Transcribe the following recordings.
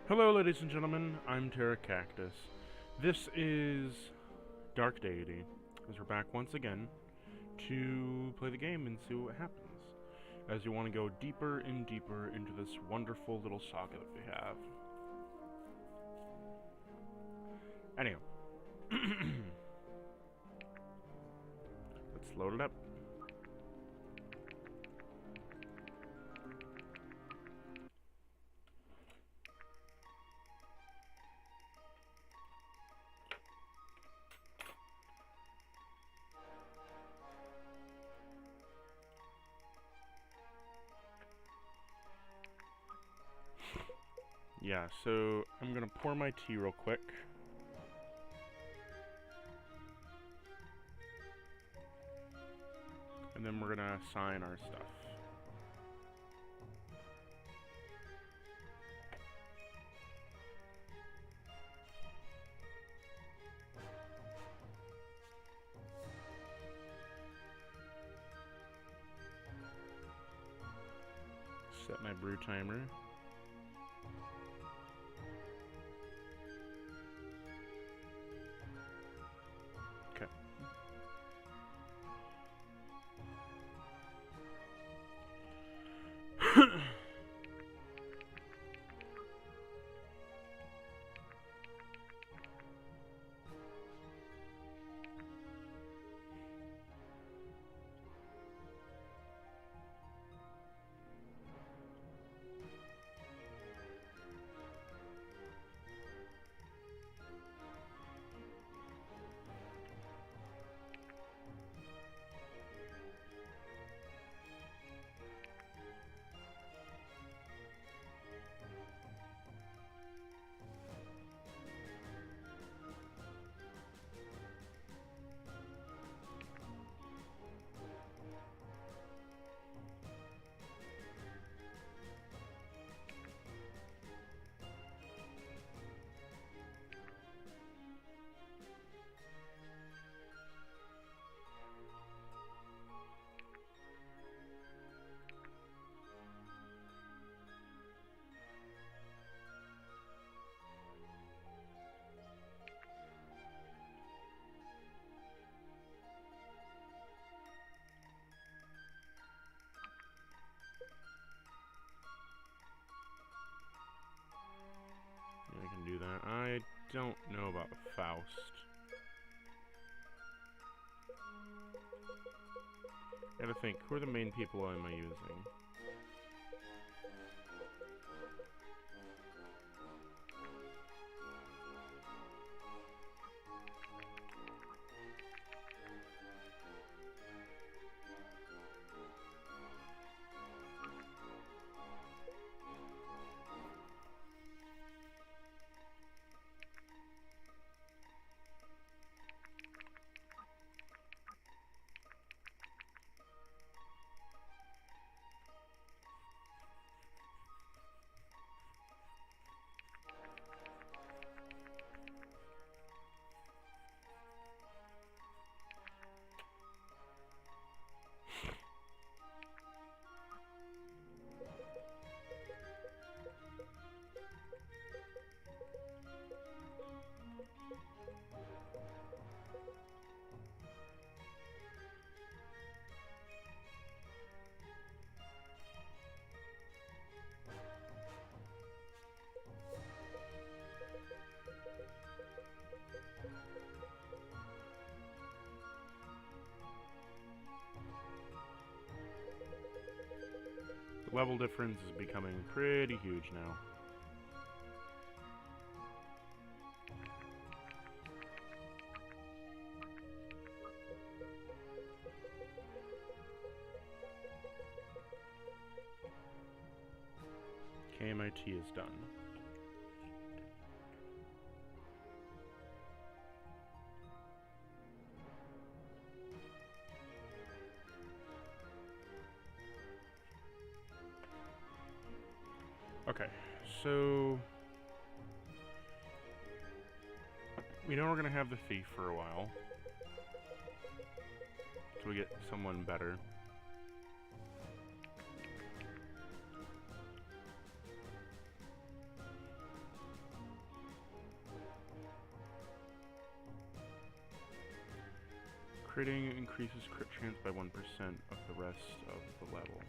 Hello, ladies and gentlemen. I'm Terra Cactus. This is Dark Deity, as we're back once again to play the game and see what happens. As you want to go deeper and deeper into this wonderful little saga that we have. Anyway, let's load it up. Yeah, so I'm gonna pour my tea real quick. And then we're gonna assign our stuff. Set my brew timer. Okay. I can do that. I don't know about Faust. Gotta think, who are the main people am I using? The level difference is becoming pretty huge now. Okay, my tea is done. Okay, so we know we're gonna have the thief for a while, so we get someone better. Critting increases crit chance by 1% of the rest of the level.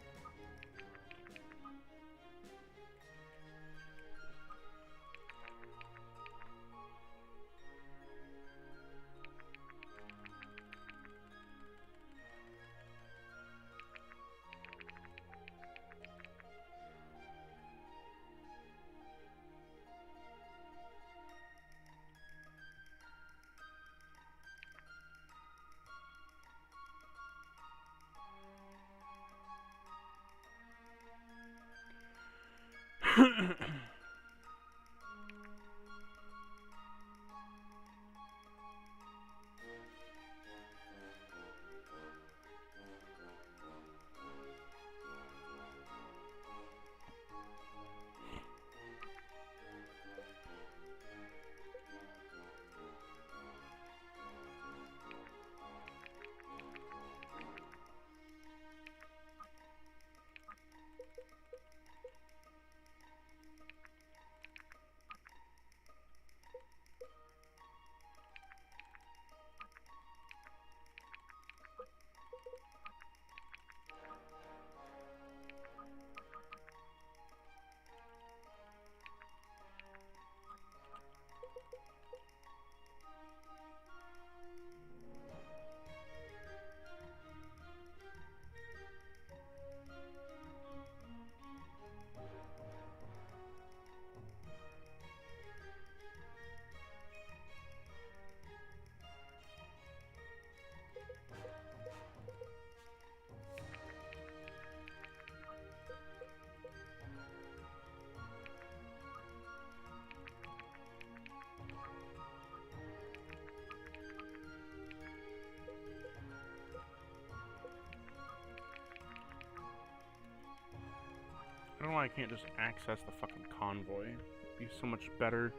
I don't know why I can't just access the fucking convoy. It'd be so much better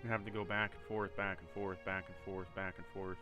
than having to go back and forth, back and forth, back and forth, back and forth.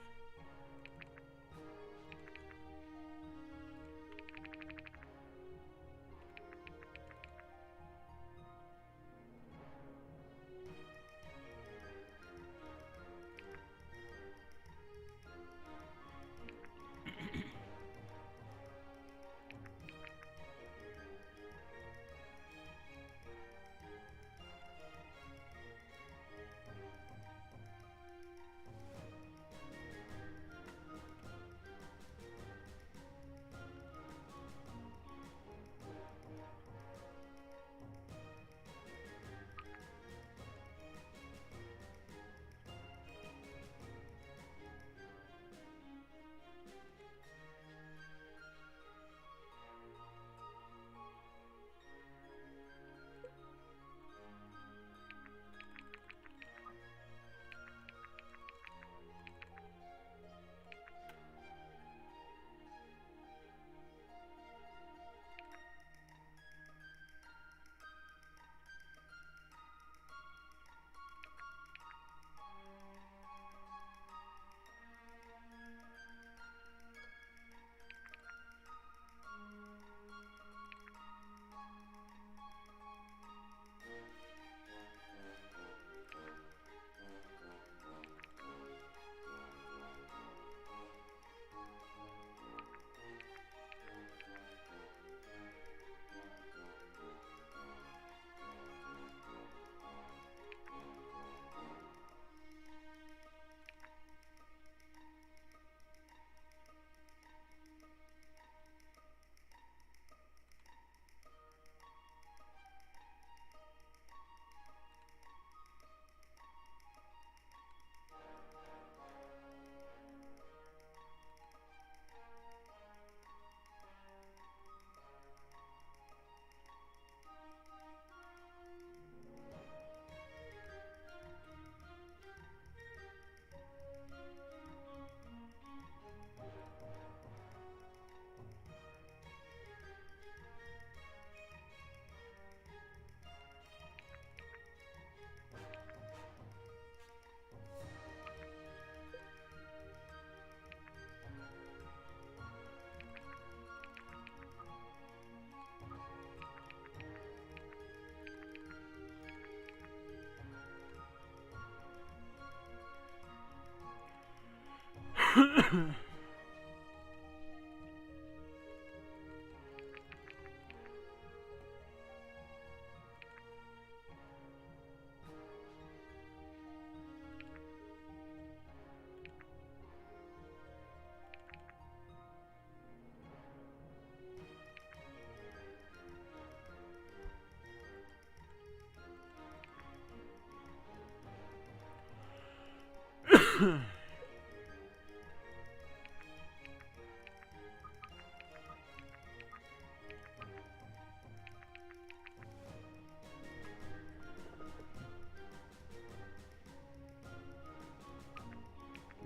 We'll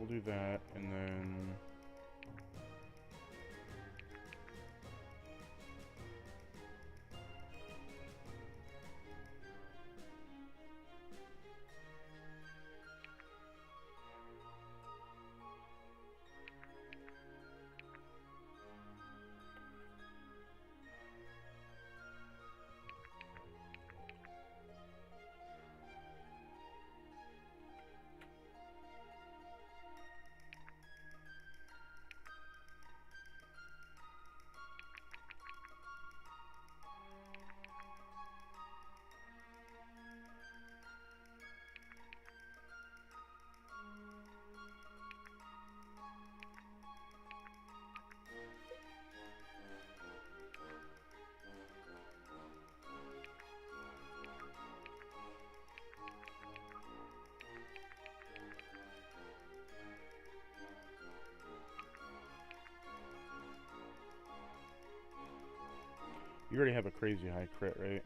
do that, and then... You already have a crazy high crit, right?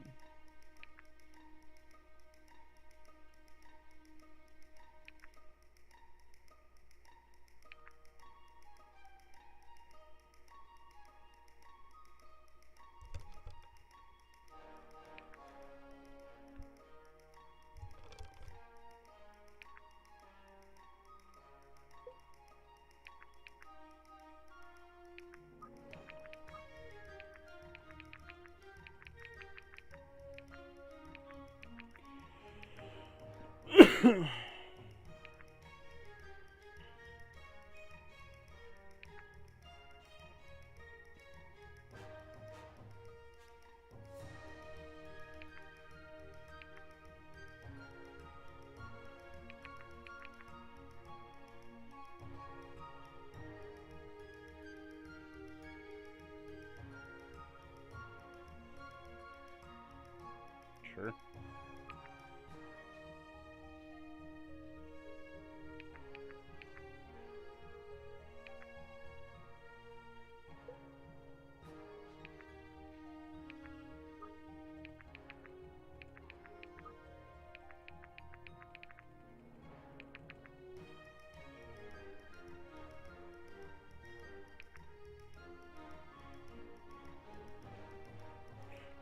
Sure.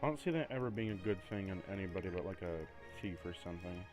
I don't see that ever being a good thing on anybody but like a thief or something.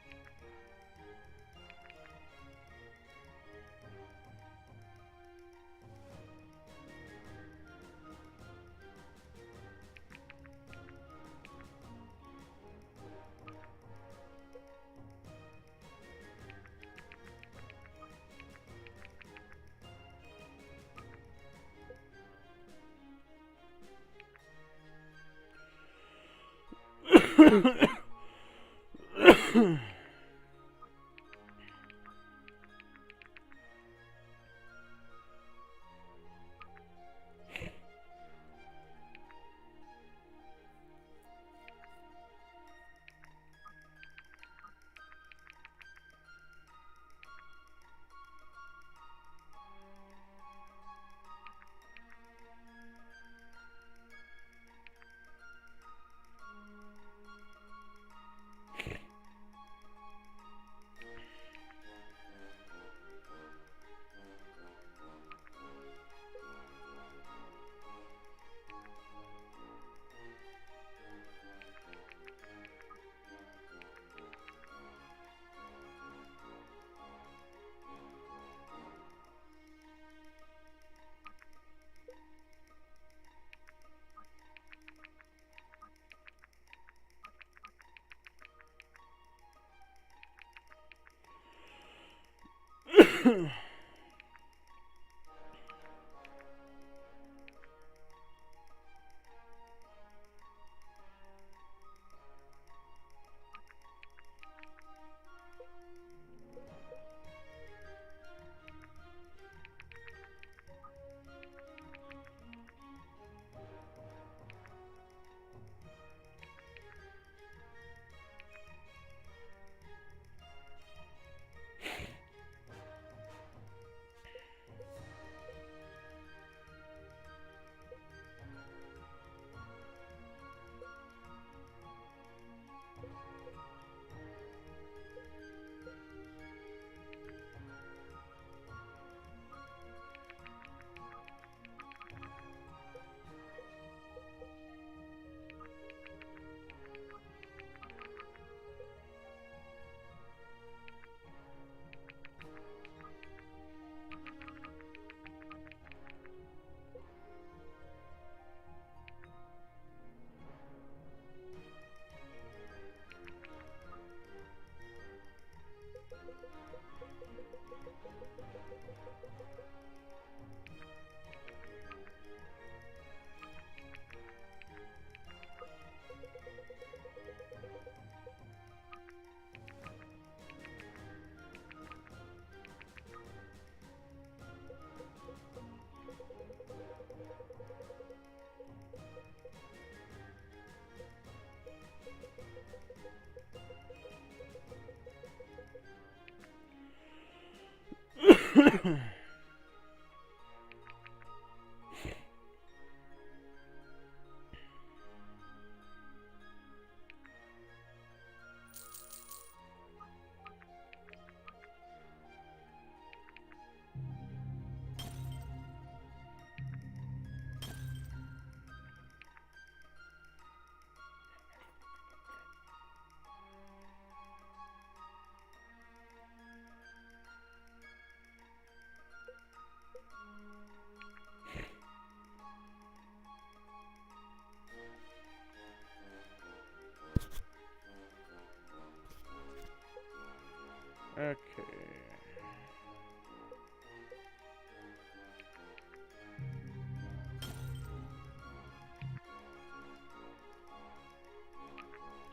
Okay.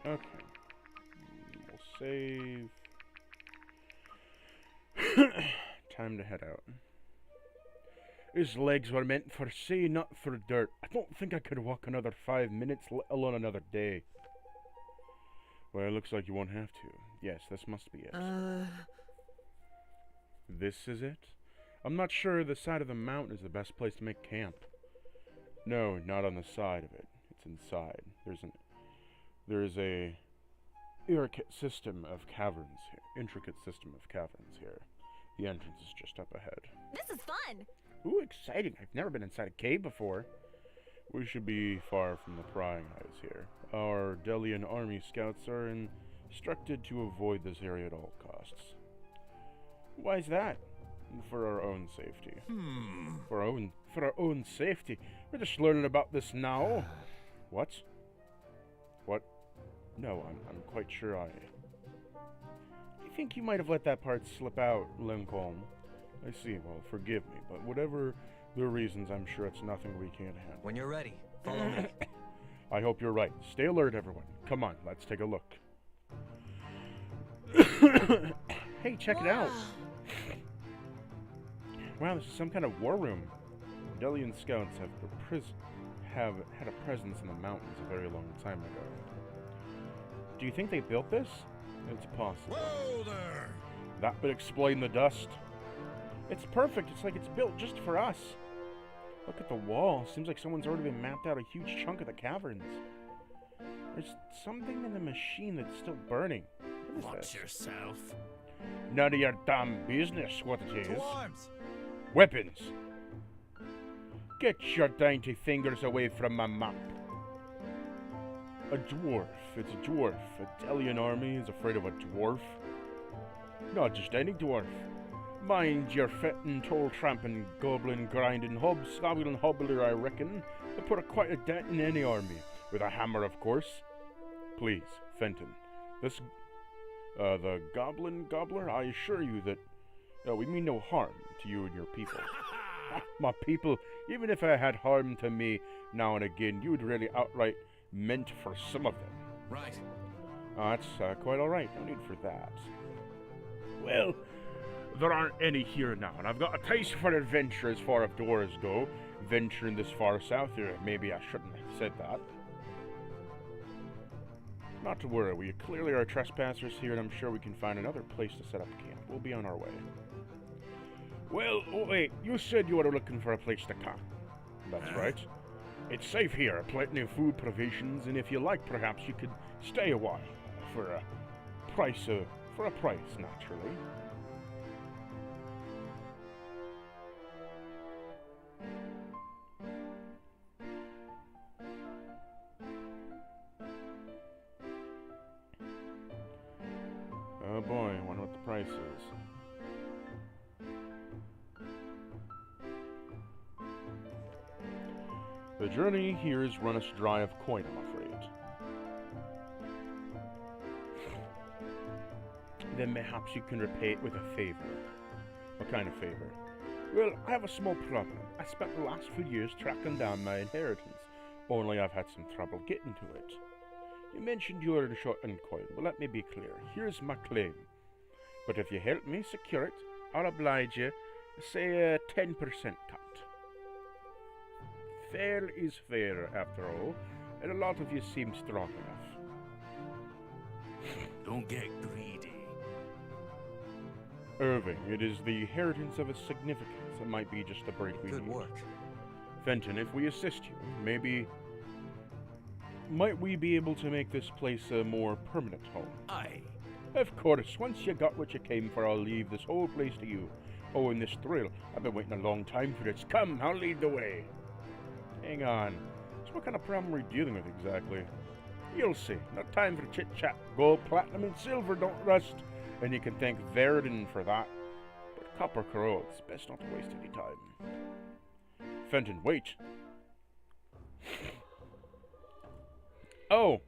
Okay. We'll save. Time to head out. His legs were meant for sea, not for dirt. I don't think I could walk another 5 minutes, let alone another day. Well, it looks like you won't have to. Yes, this must be it. This is it? I'm not sure the side of the mountain is the best place to make camp. No, not on the side of it. It's inside. There's a intricate system of caverns here. The entrance is just up ahead. This is fun! Ooh, exciting. I've never been inside a cave before. We should be far from the prying eyes here. Our Delian army scouts are instructed to avoid this area at all costs. Why is that? For our own safety. For our own safety? We're just learning about this now. What? What? No, I'm quite sure I think you might have let that part slip out, Lincoln. I see. Well, forgive me, but whatever the reasons, I'm sure it's nothing we can't handle. When you're ready, follow me. I hope you're right. Stay alert, everyone. Come on, let's take a look. Hey, check it out. Wow, this is some kind of war room. Delian scouts have had a presence in the mountains a very long time ago. Do you think they built this? It's possible. Whoa there! That would explain the dust. It's perfect. It's like it's built just for us. Look at the wall. Seems like someone's already been mapped out a huge chunk of the caverns. There's something in the machine that's still burning. What is Watch this? yourself. None of your damn business what it is. To arms! Weapons! Get your dainty fingers away from my map. A dwarf. It's a dwarf. A Delian army is afraid of a dwarf. Not just any dwarf. Mind your fettin', toll-trampin', goblin-grindin', hobscobbling hobbler, I reckon. They put quite a dent in any army. With a hammer, of course. Please, Fenton. The goblin gobbler, I assure you that we mean no harm to you and your people. My people, even if I had harm to me now and again, you would really outright meant for some of them. Right. That's quite alright, no need for that. Well, there aren't any here now, and I've got a taste for adventure as far as doors go. Venturing this far south here, maybe I shouldn't have said that. Not to worry, we clearly are trespassers here, and I'm sure we can find another place to set up camp. We'll be on our way. Well, wait, you said you were looking for a place to camp. That's right. It's safe here, plenty of food provisions, and if you like, perhaps you could stay a while. For a price, naturally. Oh boy, I wonder what the price is. The journey here has run us dry of coin, I'm afraid. Then perhaps you can repay it with a favor. What kind of favor? Well, I have a small problem. I spent the last few years tracking down my inheritance, only I've had some trouble getting to it. You mentioned you were short on coin. Well, let me be clear. Here's my claim. But if you help me secure it, I'll oblige you, say a 10% cut. Fair is fair, after all, and a lot of you seem strong enough. Don't get greedy. Irving, it is the inheritance of a significance. It might be just the break we need. Good work. Fenton, if we assist you, maybe... might we be able to make this place a more permanent home? Aye. Of course, once you got what you came for, I'll leave this whole place to you. Oh, and this thrill. I've been waiting a long time for this. Come, I'll lead the way. Hang on. So what kind of problem are we dealing with exactly? You'll see. No time for chit-chat. Gold, platinum, and silver don't rust. And you can thank Verdun for that. But copper corrodes. Best not to waste any time. Fenton, wait. Oh,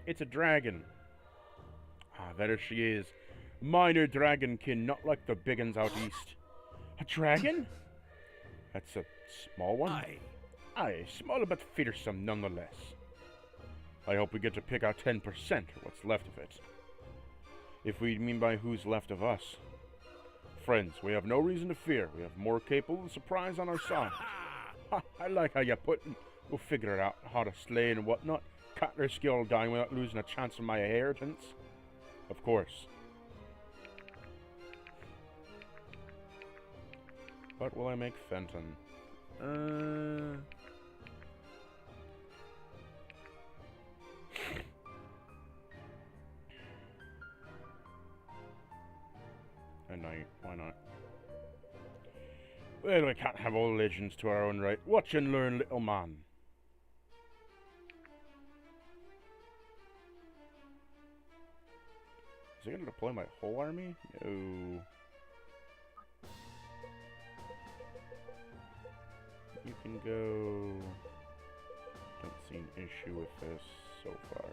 it's a dragon. Ah, there she is. Minor dragonkin, not like the big uns out east. A dragon? That's a small one? Aye. Aye, small but fearsome nonetheless. I hope we get to pick out 10% or what's left of it. If we mean by who's left of us. Friends, we have no reason to fear. We have more capable and surprise on our side. Ha, I like how you put it. We'll figure it out, how to slay and whatnot. Cutler skill dying without losing a chance of my inheritance. Of course. What will I make Fenton? A knight, why not? Well, we can't have all legends to our own right. Watch and learn, little man. Is he gonna deploy my whole army? No. You can go... Don't see an issue with this so far.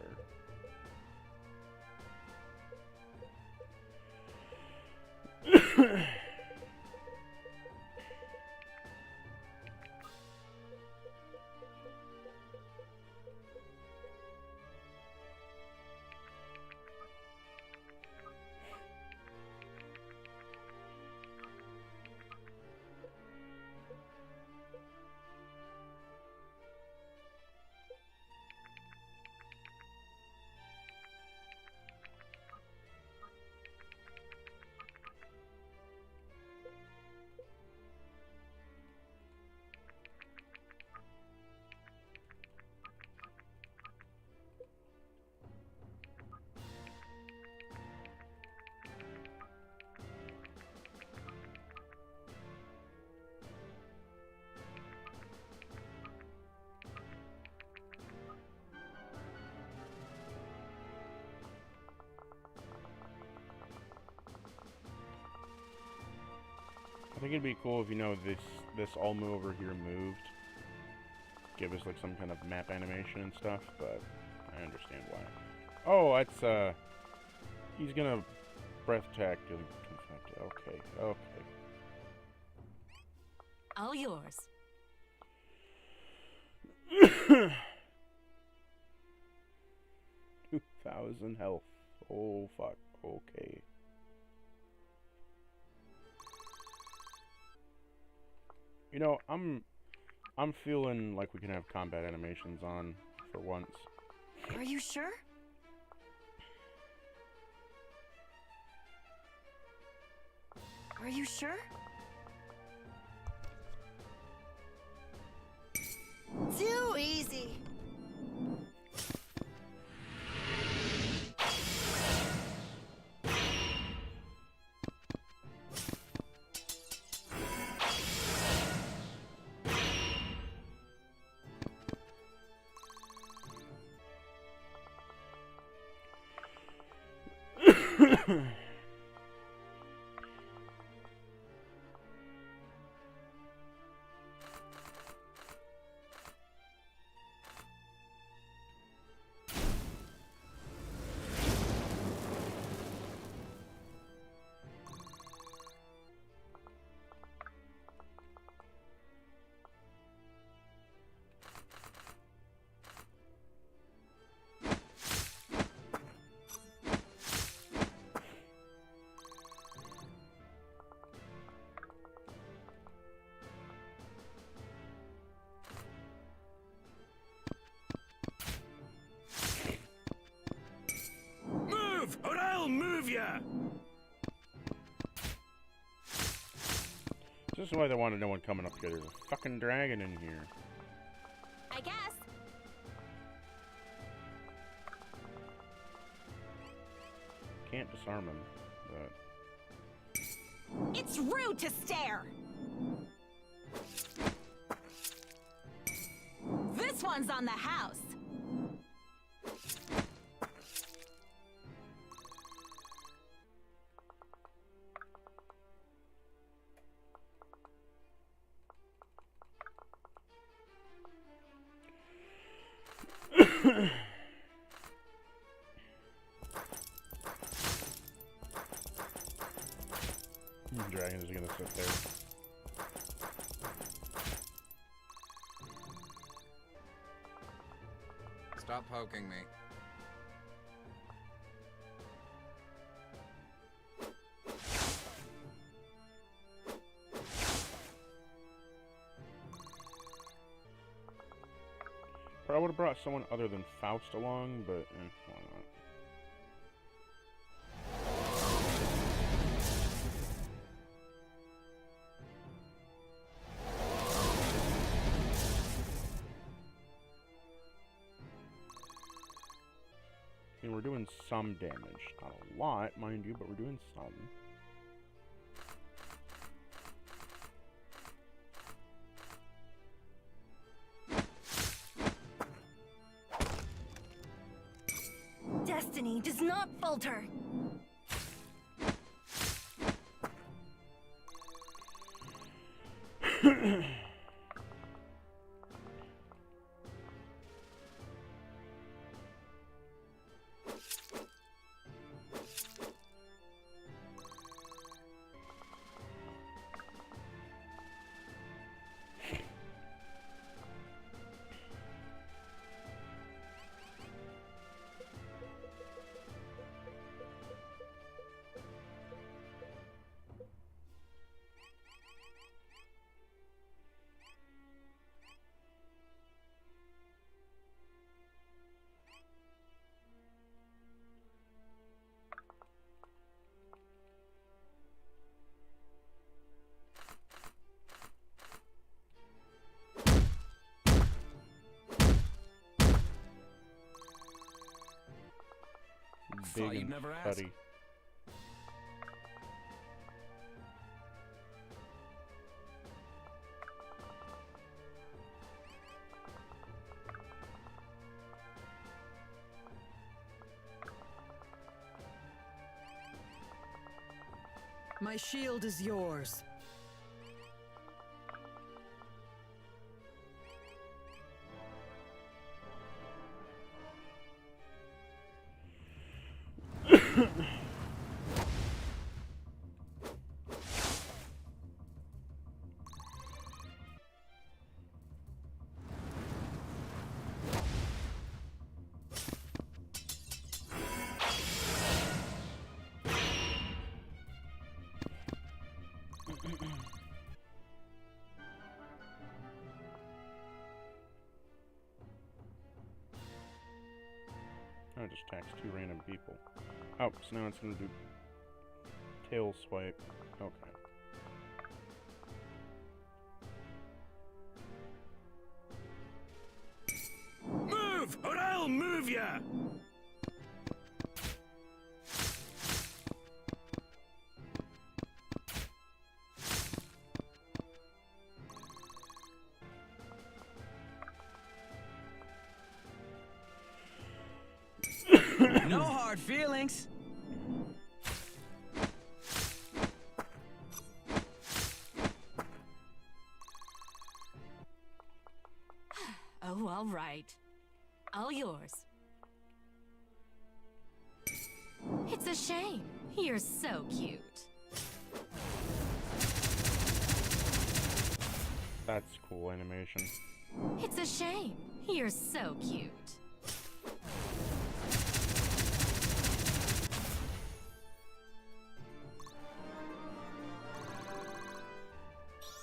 I think it'd be cool if, you know, this all move over here moved. Give us, like, some kind of map animation and stuff, but I understand why. Oh, that's, he's gonna breath attack and conflict. Okay, okay. All yours. 2,000 health. Oh, fuck. Okay. You know, I'm feeling like we can have combat animations on for once. Are you sure? Are you sure? Too easy. Or I'll move ya! This is why they wanted no one coming up here. There's a fucking dragon in here. I guess. Can't disarm him, but... It's rude to stare. This one's on the house. The dragon is gonna sit there. Stop poking me. Probably would have brought someone other than Faust along, but why not? I mean, we're doing some damage. Not a lot, mind you, but we're doing some. Destiny does not falter. Big Thought you'd and never ask. putty. My shield is yours. I just taxed 2 random people. Oh, so now it's gonna do tail swipe. Okay. Move, or I'll move ya! No hard feelings. Oh, all right. All yours. It's a shame. You're so cute. That's cool animation. It's a shame. You're so cute.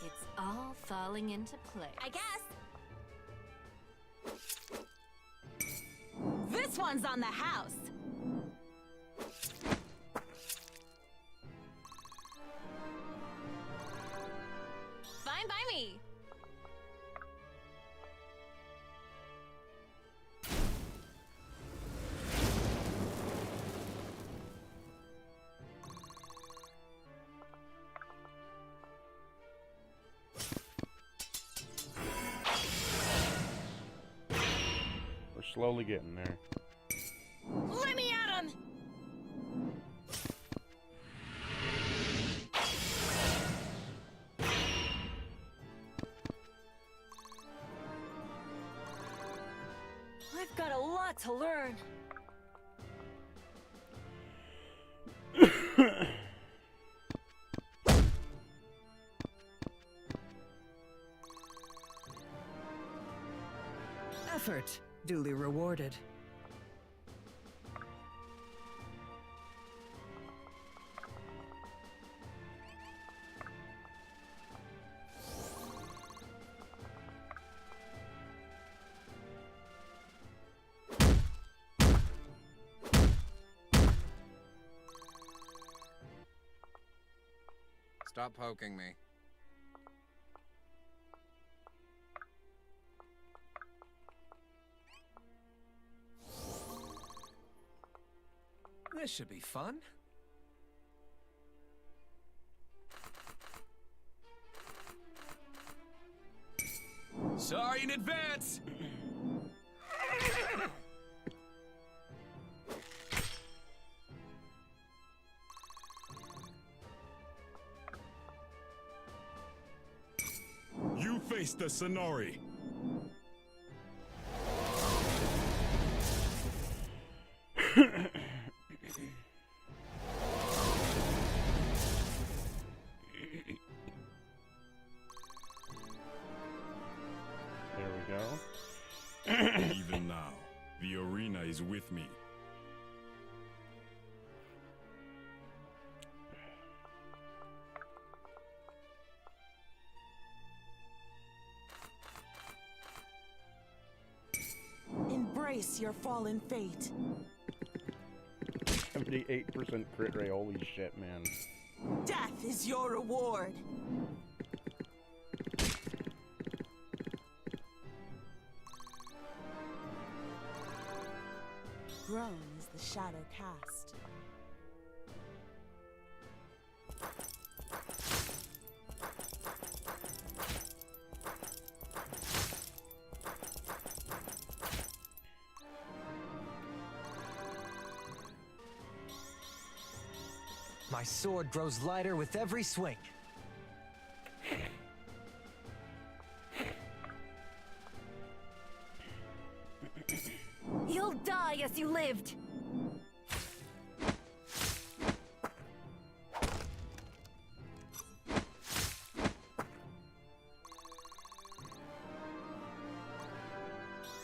It's all falling into place. I guess. This one's on the house. by me. We're slowly getting there. Let me at him. I've got a lot to learn. Effort duly rewarded. Stop poking me. This should be fun. Sorry in advance! You face the Sonori. There we go. Even now, the arena is with me. Embrace your fallen fate. 78% crit rate. Holy shit, man. Death is your reward. Grown is the shadow cast. My sword grows lighter with every swing. You'll die as you lived.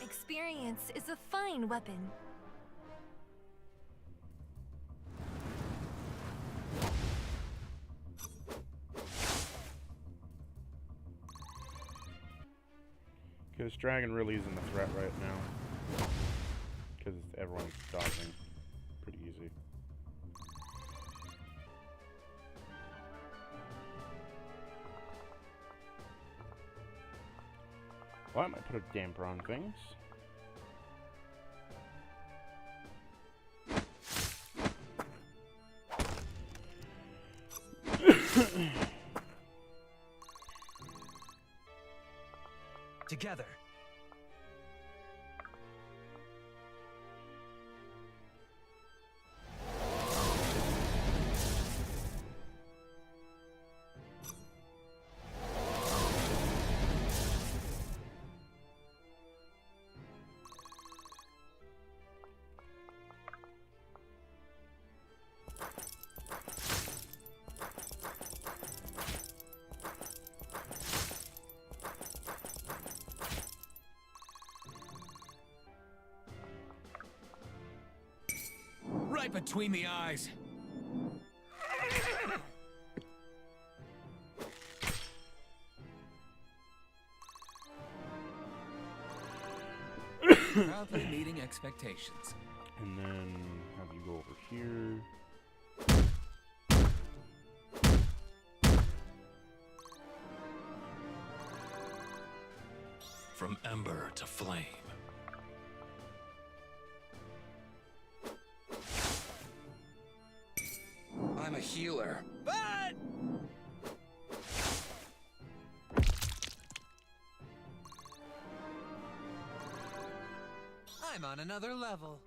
Experience is a fine weapon. Because dragon really isn't a threat right now. Because everyone's dodging pretty easy. Well, I might put a damper on things. Together. Right between the eyes. Proudly meeting expectations. And then have you go over here. From ember to flame. I'm a healer. But I'm on another level.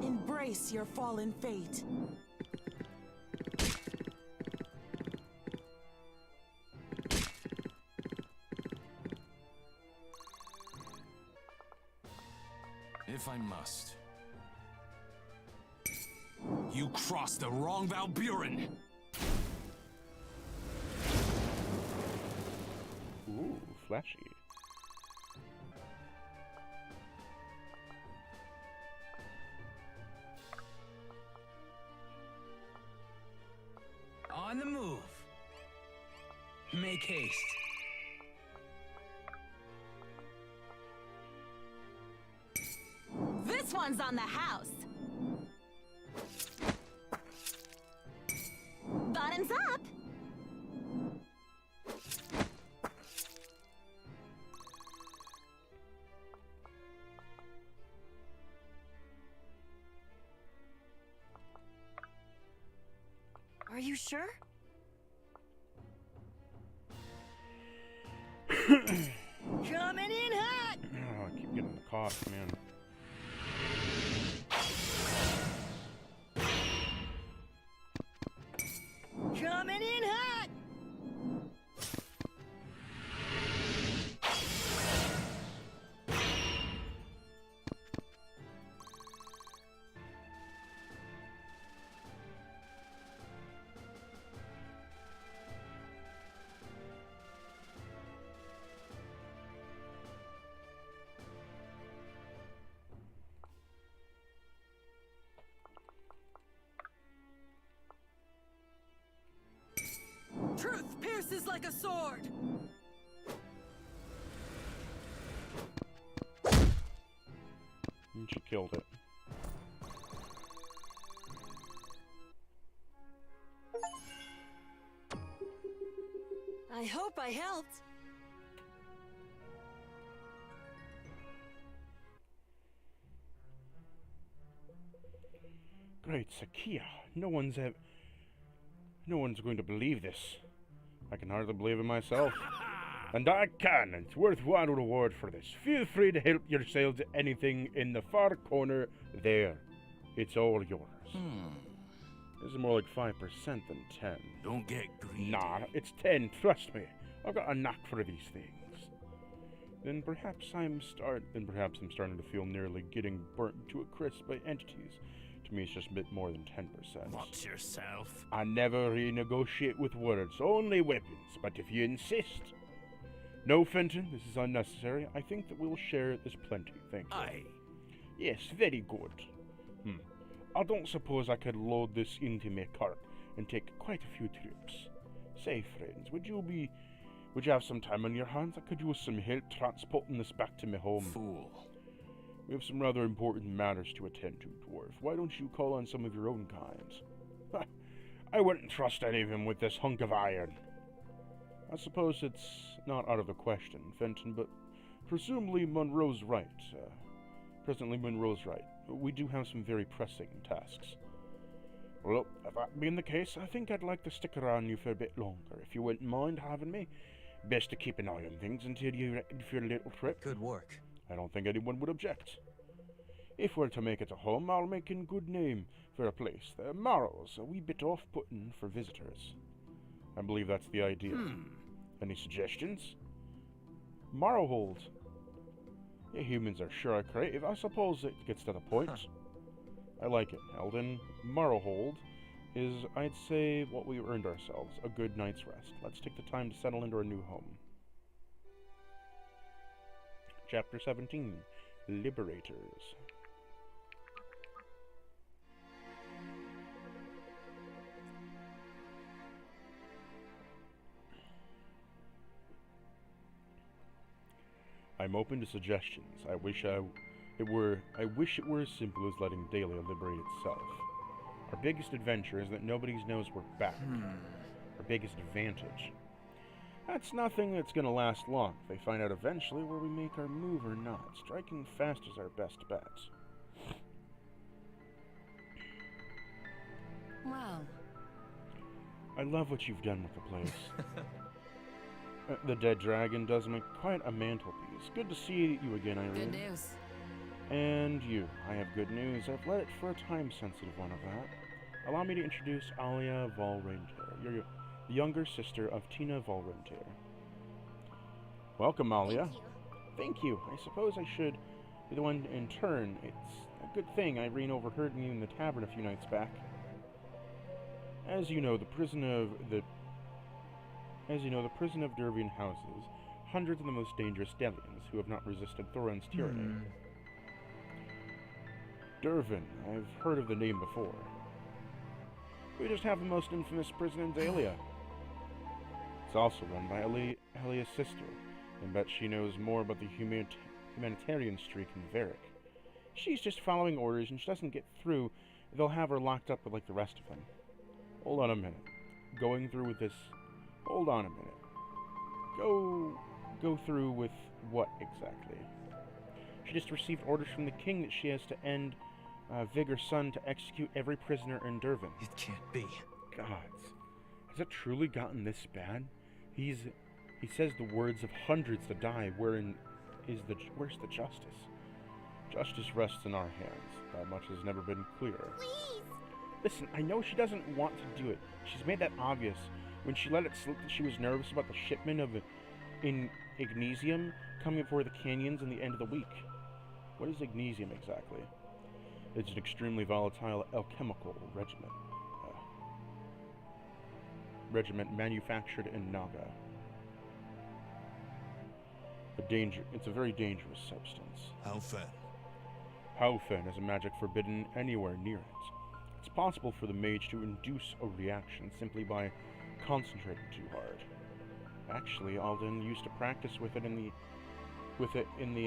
Embrace your fallen fate. If I must. You crossed the wrong Valburin! Ooh, flashy. On the move. Make haste. This one's on the house. Bottoms up. Are you sure? Coming in hot. Oh, I keep getting the cough, man. Coming in hot. Truth pierces like a sword. And she killed it. I hope I helped. Great Sakia. No one's going to believe this. I can hardly believe it myself. And I can. It's worthwhile reward for this. Feel free to help yourselves to anything in the far corner there. It's all yours. This is more like 5% than 10. Don't get greedy. Nah, it's 10, trust me. I've got a knack for these things. Then perhaps I'm starting to feel nearly getting burnt to a crisp by entities. To me, it's just a bit more than 10%. Watch yourself. I never renegotiate with words, only weapons. But if you insist... No, Fenton, this is unnecessary. I think that we'll share this plenty, thank you. Aye. Yes, very good. I don't suppose I could load this into my cart and take quite a few trips. Say, friends, would you have some time on your hands? I could use some help transporting this back to my home. Fool. We have some rather important matters to attend to, dwarf. Why don't you call on some of your own kind? I wouldn't trust any of them with this hunk of iron. I suppose it's not out of the question, Fenton, but presumably Monroe's right. Presently Monroe's right. We do have some very pressing tasks. Well, if that being the case, I think I'd like to stick around you for a bit longer, if you wouldn't mind having me. Best to keep an eye on things until you're ready for your little trip. Good work. I don't think anyone would object. If we're to make it a home, I'll make a good name for a place. The Morrow's a wee bit off-putting for visitors. I believe that's the idea. Any suggestions? Morrowhold. Yeah, humans are sure creative. I suppose it gets to the point. I like it, Eldon. Morrowhold is, I'd say, what we earned ourselves. A good night's rest. Let's take the time to settle into our new home. Chapter 17. Liberators. I'm open to suggestions. I wish it were as simple as letting Dahlia liberate itself. Our biggest adventure is that nobody knows we're back. Our biggest advantage. That's nothing that's gonna last long. They find out eventually where we make our move or not. Striking fast is our best bet. Well, I love what you've done with the place. The dead dragon does make quite a mantelpiece. Good to see you again, Irene. good news. And you. I have good news. I've let it for a time-sensitive one of that. Allow me to introduce Alia Valrentier, your younger sister of Tina Valrentier. Welcome, Alia. Thank you. I suppose I should be the one in turn. It's a good thing Irene overheard me in the tavern a few nights back. As you know, the prison of Dervian houses hundreds of the most dangerous Delians who have not resisted Thorin's tyranny. Dervin, I've heard of the name before. We just have the most infamous prison in Dahlia. It's also run by Alia's sister, and bet she knows more about the humanitarian streak in Varric. She's just following orders, and she doesn't get through, they'll have her locked up with like the rest of them. Hold on a minute. Going through with this... Hold on a minute. Go through with what exactly? She just received orders from the king that she has to end Vigor's son to execute every prisoner in Dervin. It can't be. Gods. Has it truly gotten this bad? He says the words of hundreds to die. Where's the justice? Justice rests in our hands. That much has never been clearer. Please. Listen, I know she doesn't want to do it. She's made that obvious. When she let it slip that she was nervous about the shipment of Ignesium coming before the canyons in the end of the week. What is Ignesium exactly? It's an extremely volatile alchemical regiment manufactured in Naga. It's a very dangerous substance. Haufen is a magic forbidden anywhere near it. It's possible for the mage to induce a reaction simply by concentrating too hard. Actually, Alden used to practice with it in the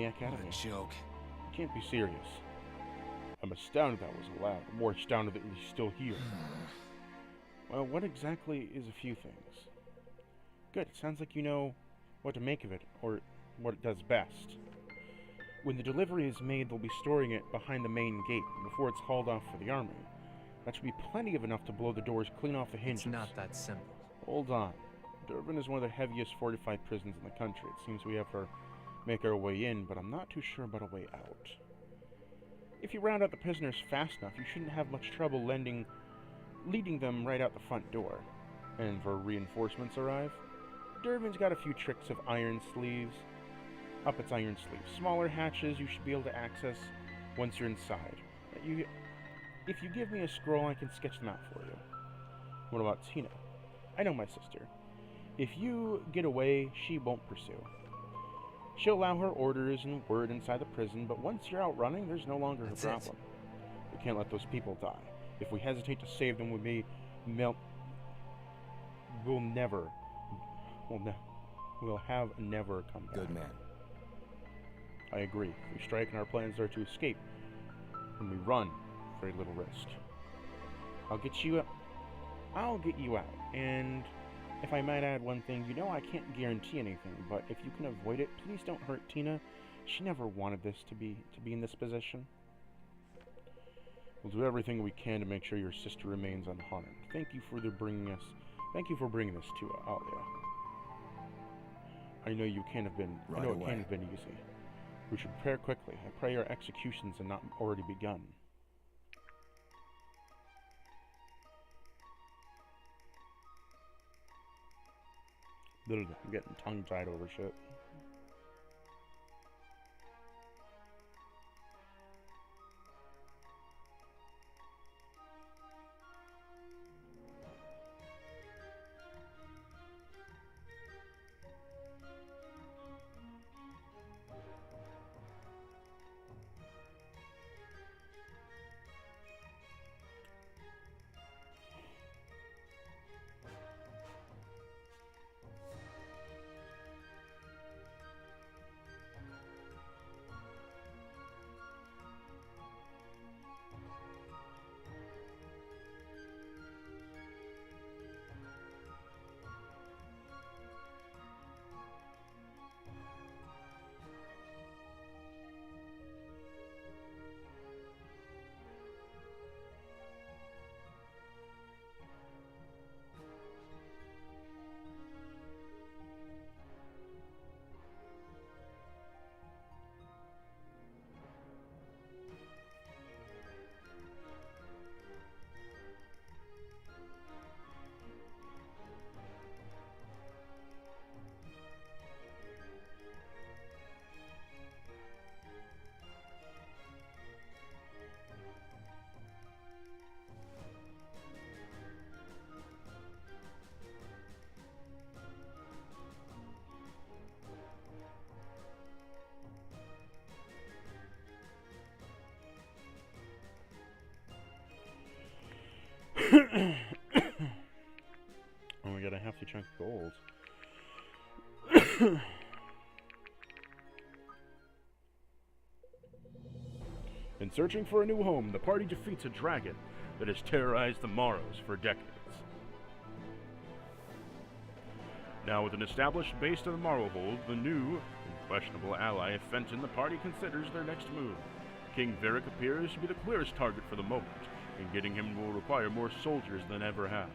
academy. What a joke. You can't be serious. I'm astounded that was allowed. I'm more astounded that he's still here. Well, what exactly is a few things? Good, it sounds like you know what to make of it, or what it does best. When the delivery is made, they'll be storing it behind the main gate before it's hauled off for the army. That should be plenty of enough to blow the doors clean off the hinges. It's not that simple. Hold on. Dervin is one of the heaviest fortified prisons in the country. It seems we have to make our way in, but I'm not too sure about a way out. If you round out the prisoners fast enough, you shouldn't have much trouble leading them right out the front door. And for reinforcements arrive, Dervin's got a few tricks of iron sleeves. Up its iron sleeves. Smaller hatches you should be able to access once you're inside. If you give me a scroll, I can sketch them out for you. What about Tina? I know my sister. If you get away, she won't pursue. She'll allow her orders and word inside the prison, but once you're out running, there's no longer a problem. We can't let those people die. If we hesitate to save them, we'll have never come back. Good man. I agree. If we strike and our plans are to escape, and we run, very little risk. I'll get you out, and if I might add one thing, you know I can't guarantee anything, but if you can avoid it, please don't hurt Tina. She never wanted this to be in this position. We'll do everything we can to make sure your sister remains unharmed. Thank you for bringing this to Alia. I know it can't have been easy. We should prepare quickly. I pray our executions have not already begun. I'm getting tongue-tied over shit. Oh, we got a hefty chunk of gold. In searching for a new home, the party defeats a dragon that has terrorized the Morrows for decades. Now with an established base to the Morrowhold, the new and questionable ally of Fenton, the party considers their next move. King Varric appears to be the clearest target for the moment, and getting him will require more soldiers than ever have.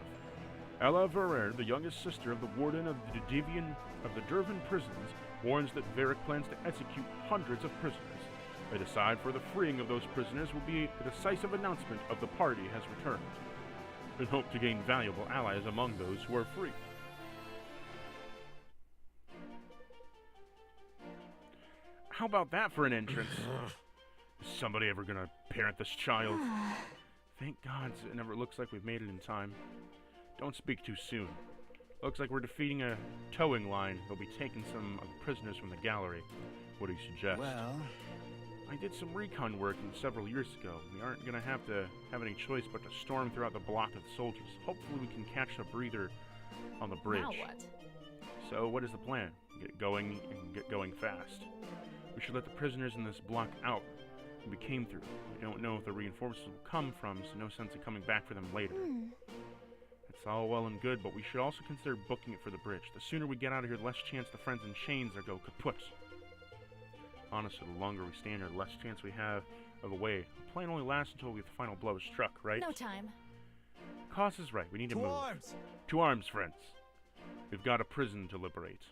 Ella Verrer, the youngest sister of the warden of the Dervan prisons, warns that Varric plans to execute hundreds of prisoners. They decide for the freeing of those prisoners will be a decisive announcement of the party has returned, and hope to gain valuable allies among those who are free. How about that for an entrance? Is somebody ever gonna parent this child? Thank God it never looks like we've made it in time. Don't speak too soon. Looks like we're defeating a towing line. They'll be taking some of the prisoners from the gallery. What do you suggest? Well, I did some recon work several years ago. We aren't gonna have any choice but to storm throughout the block of soldiers. Hopefully we can catch a breather on the bridge. Now what? So what is the plan? Get going and get going fast. We should let the prisoners in this block out. We came through. We don't know if the reinforcements will come from, so no sense in coming back for them later. It's all well and good, but we should also consider booking it for the bridge. The sooner we get out of here, the less chance the friends in chains are go kaput. Honestly, the longer we stand here, the less chance we have of a way. The plan only lasts until the final blow is struck, right? No time. Cos is right. We need to move. arms! To arms, friends. We've got a prison to liberate.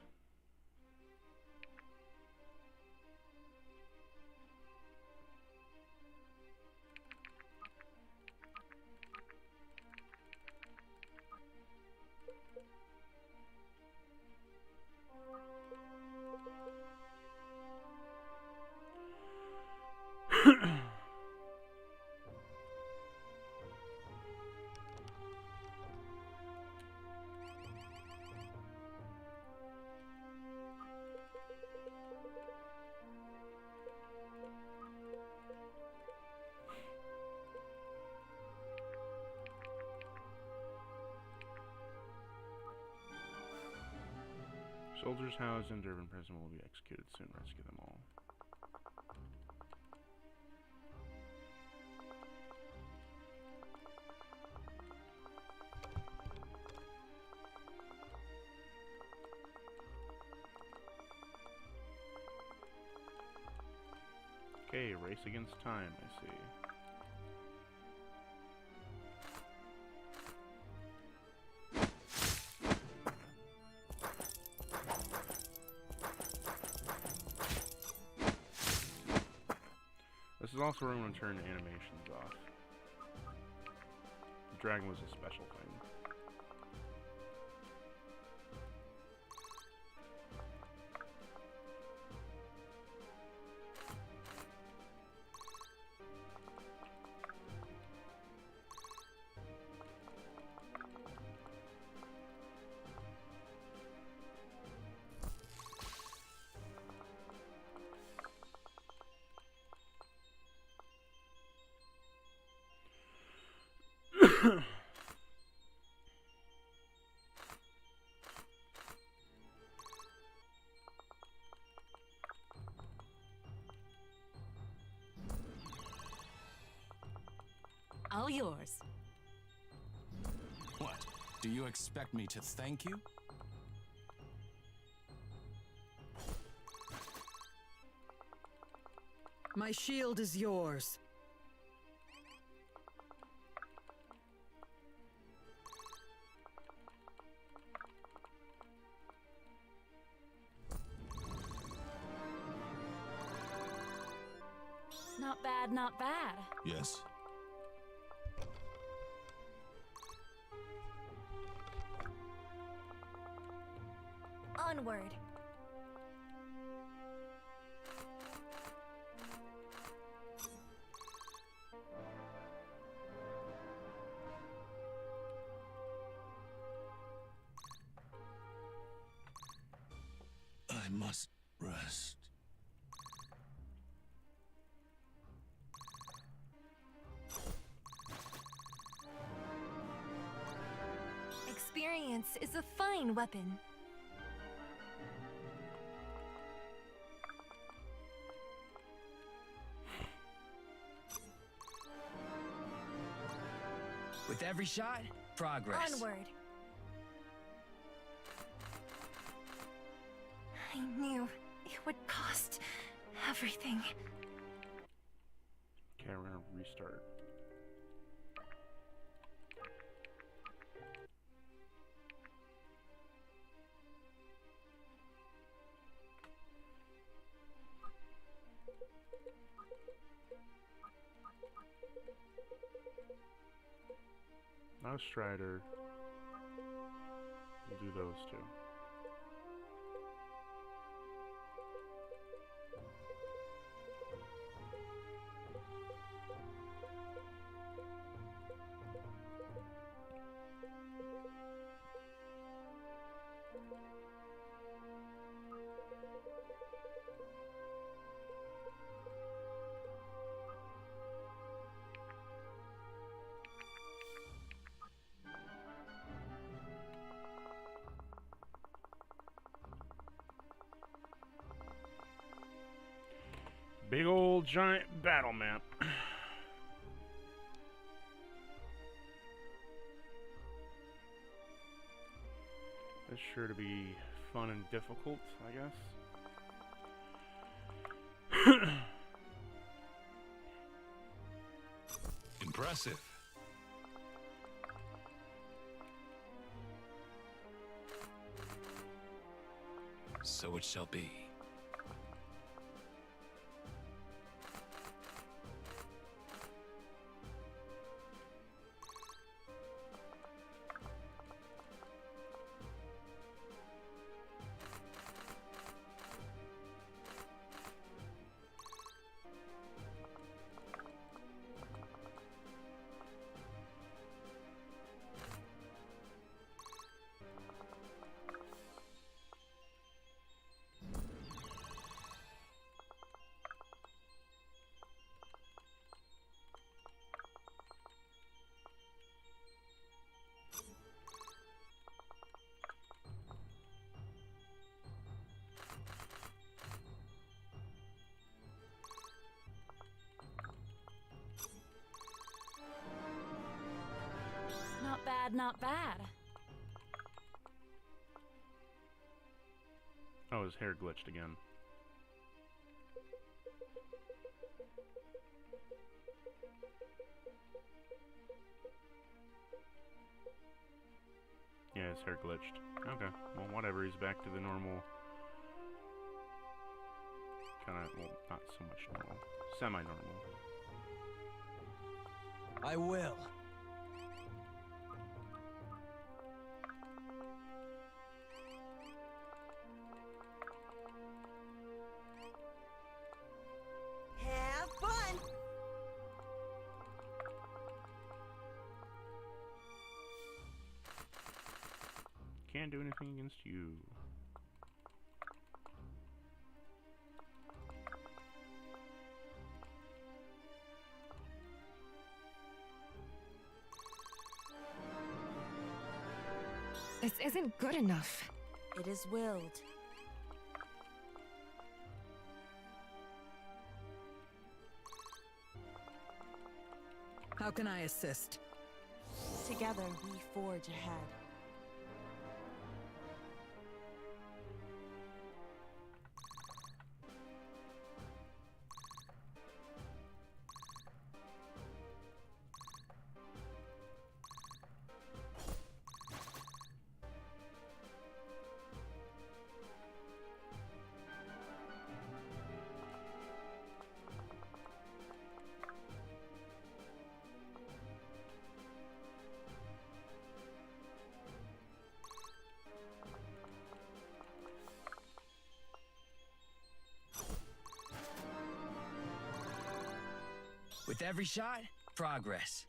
Soldiers housed in Dervan prison will be executed soon. Rescue them all. Okay, race against time, I see. This is also where I'm going to turn animations off. The dragon was a special thing. All yours. What? Do you expect me to thank you? My shield is yours. Not bad, not bad. Yes. Onward. I must rest. Dance is a fine weapon. With every shot, progress. Onward. I knew it would cost everything. Okay, we're gonna restart. Not a Strider. We'll do those two. Big old giant battle map. That's sure to be fun and difficult, I guess. Impressive. So it shall be. Not bad, not bad. Oh, his hair glitched again. Yeah, his hair glitched. Okay, well, whatever. He's back to the normal. Kinda, well, not so much normal. Semi-normal. I will. Have fun! Can't do anything against you. This isn't good enough. It is willed. How can I assist? Together we forge ahead. With every shot, progress.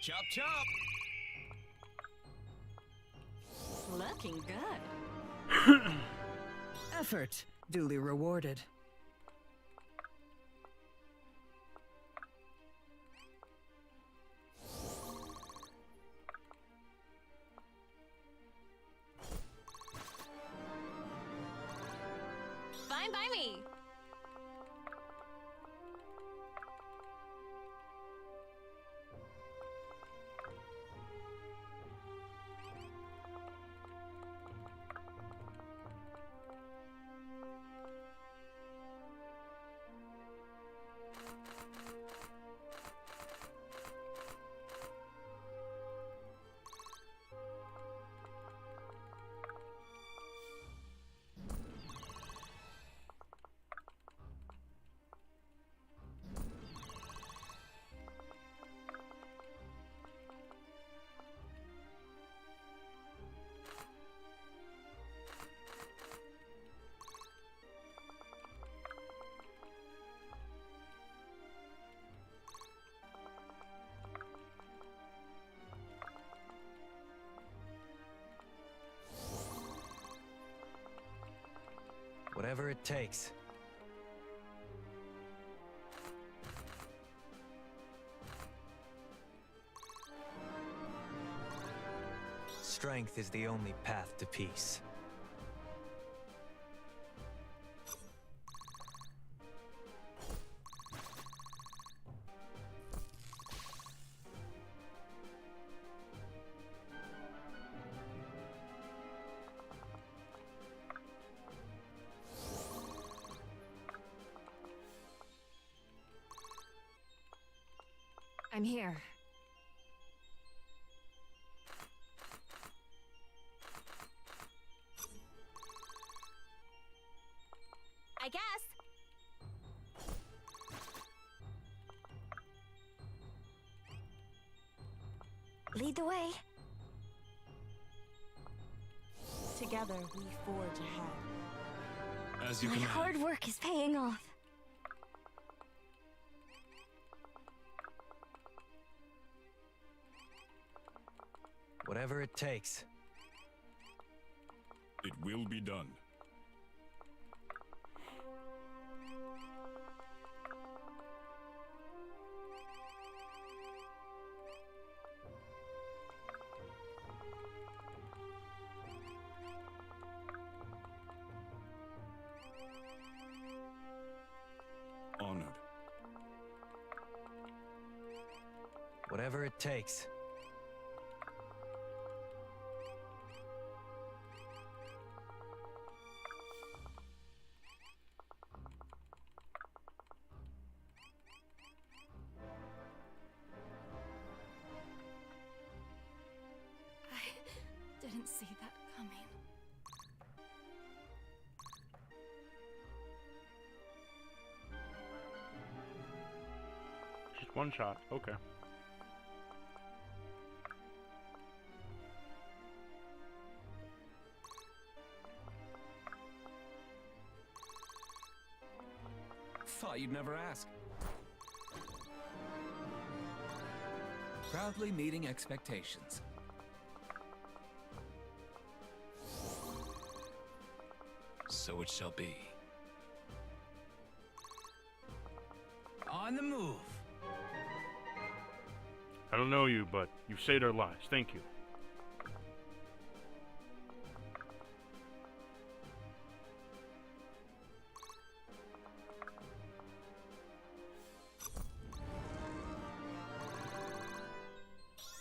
Chop chop! Looking good. Effort duly rewarded. Fine by me. Whatever it takes. Strength is the only path to peace. I'm here. I guess. Lead the way. Together, we forge ahead. As you My command. hard work is paying off. Whatever it takes. It will be done. Honored. Whatever it takes. I didn't see that coming. Just one shot. Okay. Thought you'd never ask. Proudly meeting expectations. So it shall be. On the move. I don't know you, but you've saved our lives. Thank you.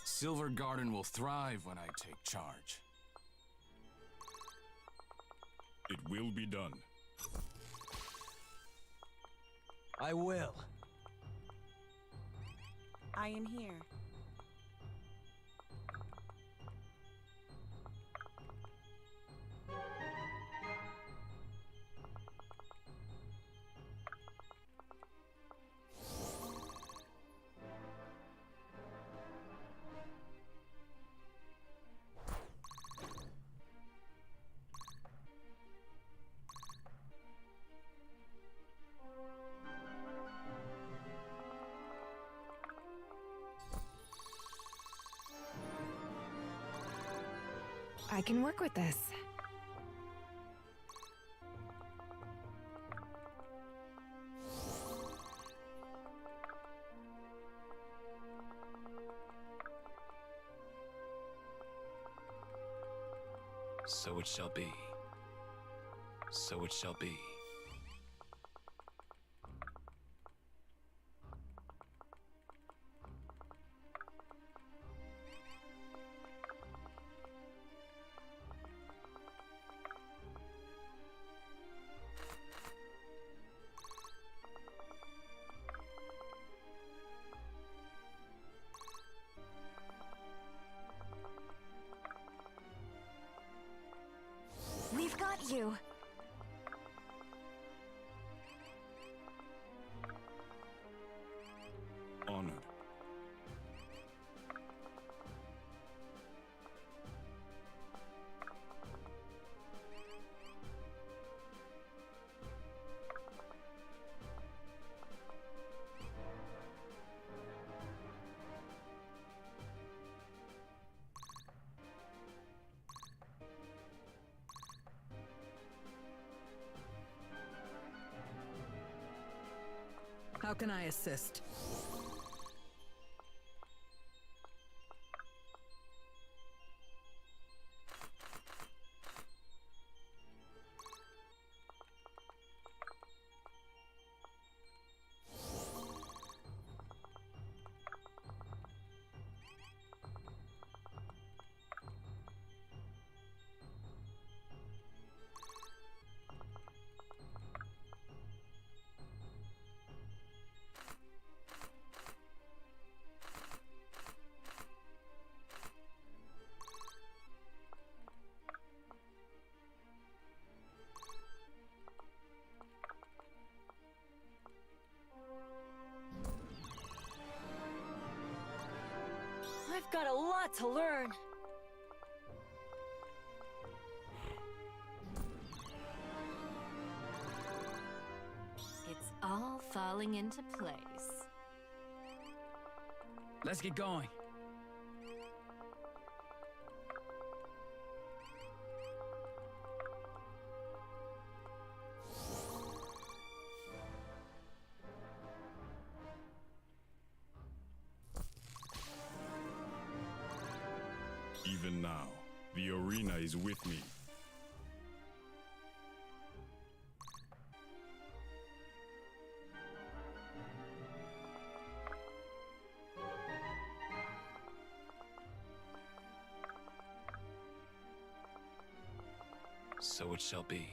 Silver Garden will thrive when I take charge. It will be done. I will. I am here. I can work with this. So it shall be. So it shall be. We've got you. Honored. How can I assist? I've got a lot to learn. It's all falling into place. Let's get going. Even now, the arena is with me. So it shall be.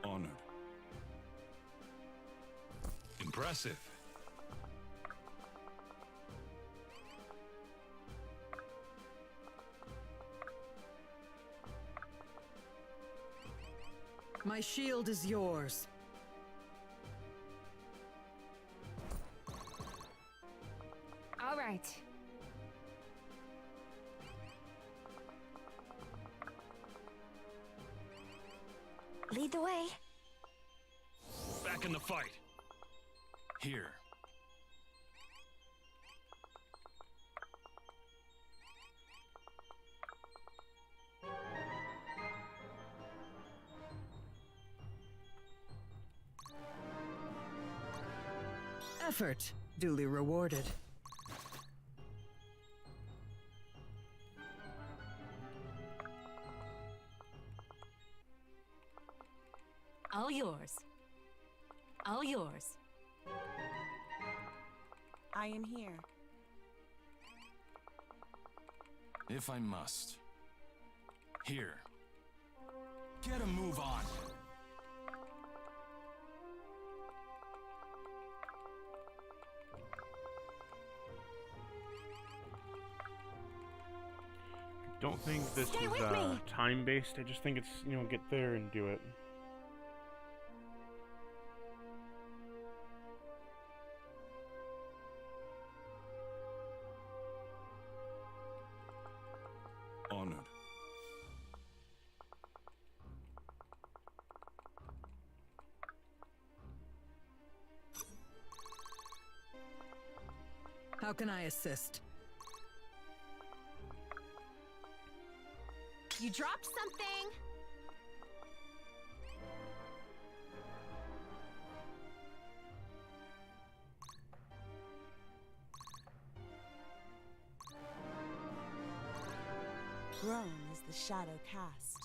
Honored. Impressive. My shield is yours. All right. Lead the way. Back in the fight. Here. Effort duly rewarded. All yours. All yours. I am here. If I must. Here. Get a move on. Don't think this Stay is with me. time-based. I just think it's, you know, get there and do it. Honored. How can I assist? You dropped something! grown as the shadow cast.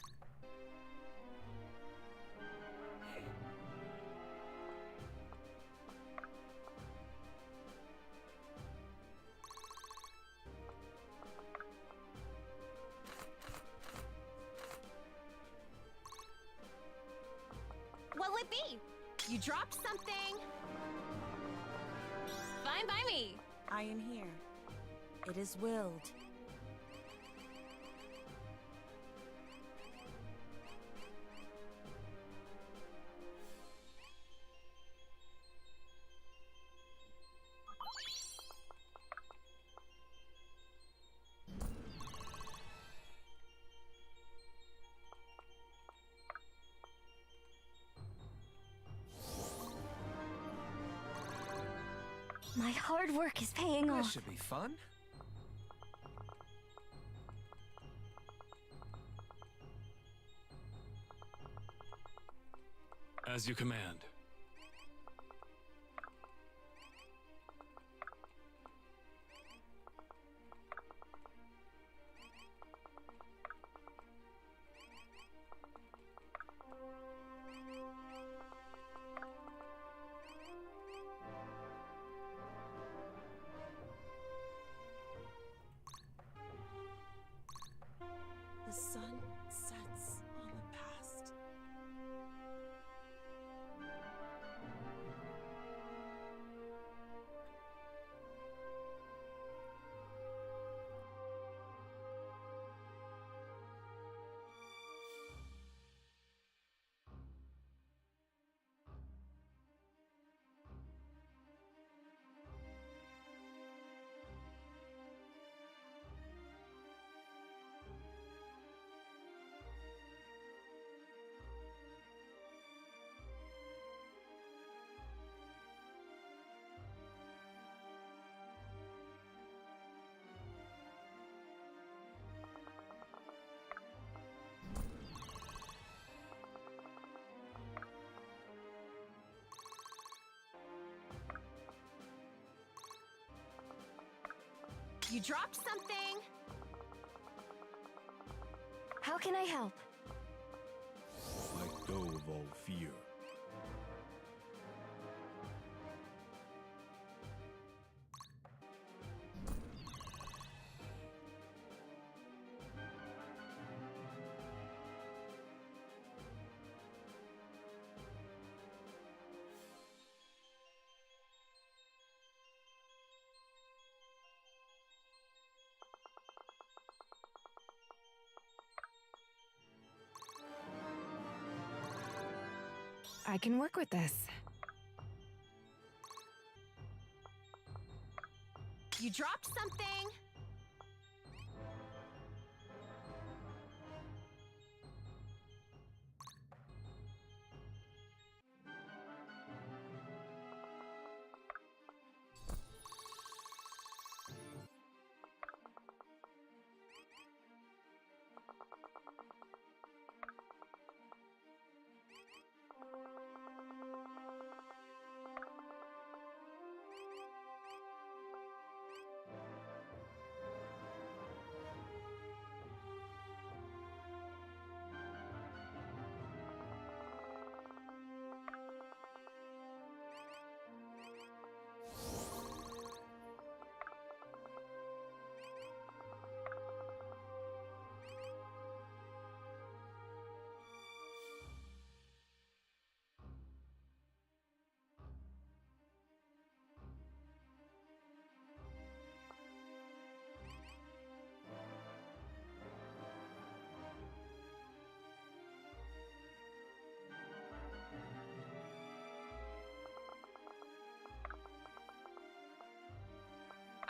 What'll it be? You dropped something. Fine by me. I am here. It is willed. My hard work is paying This off. should be fun. As you command. The sun sets on the past. You dropped something. How can I help? Let go of all fear. I can work with this. You dropped something.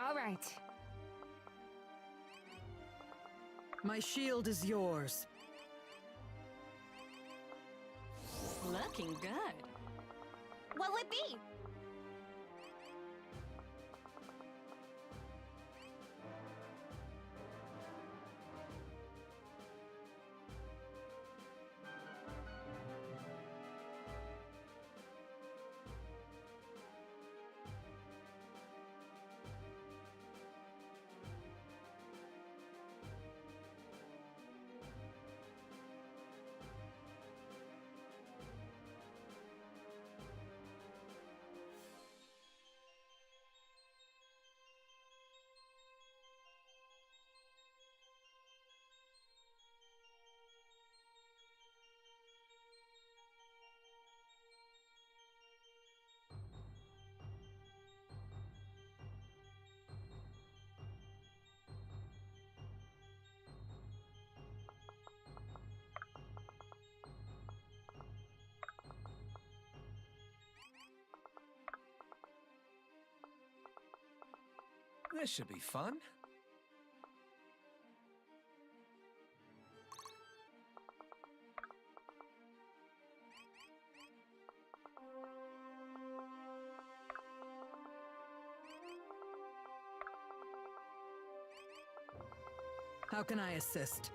All right. My shield is yours. Looking good. What'll it be? This should be fun. How can I assist?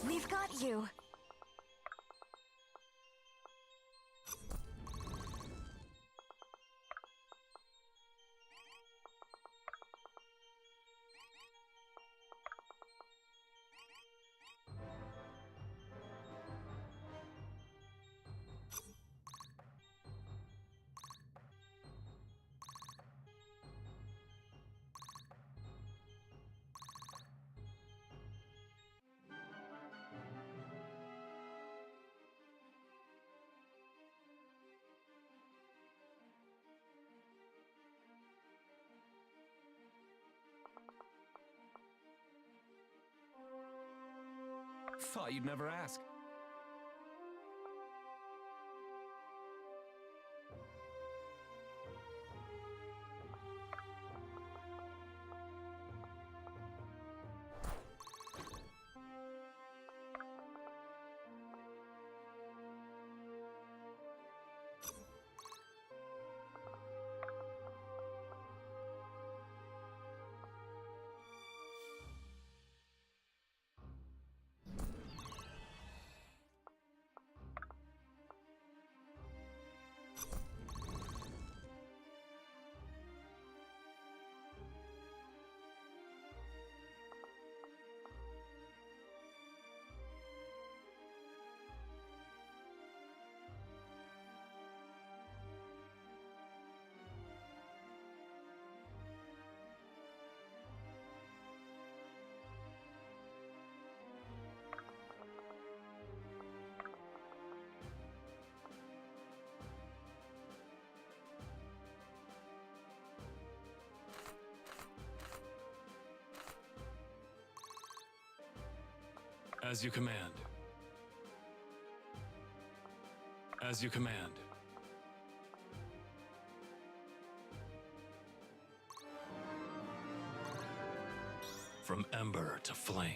We've got you. Thought you'd never ask. As you command. As you command. From ember to flame.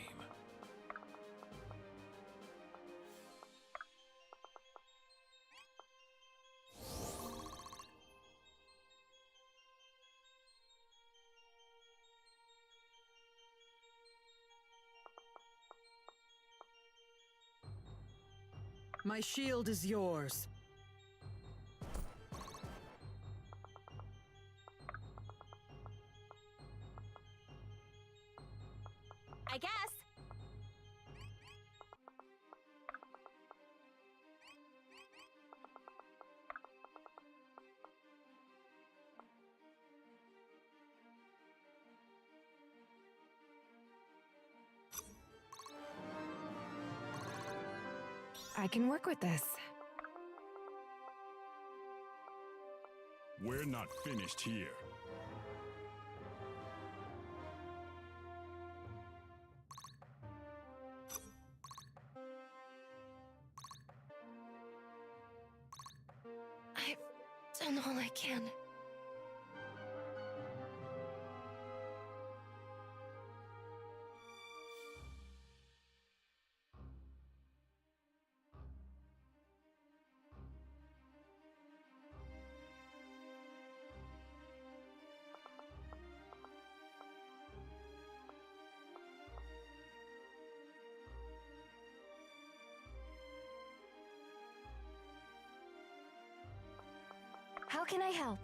My shield is yours. I guess. I can work with this. We're not finished here. done all I can. How can I help?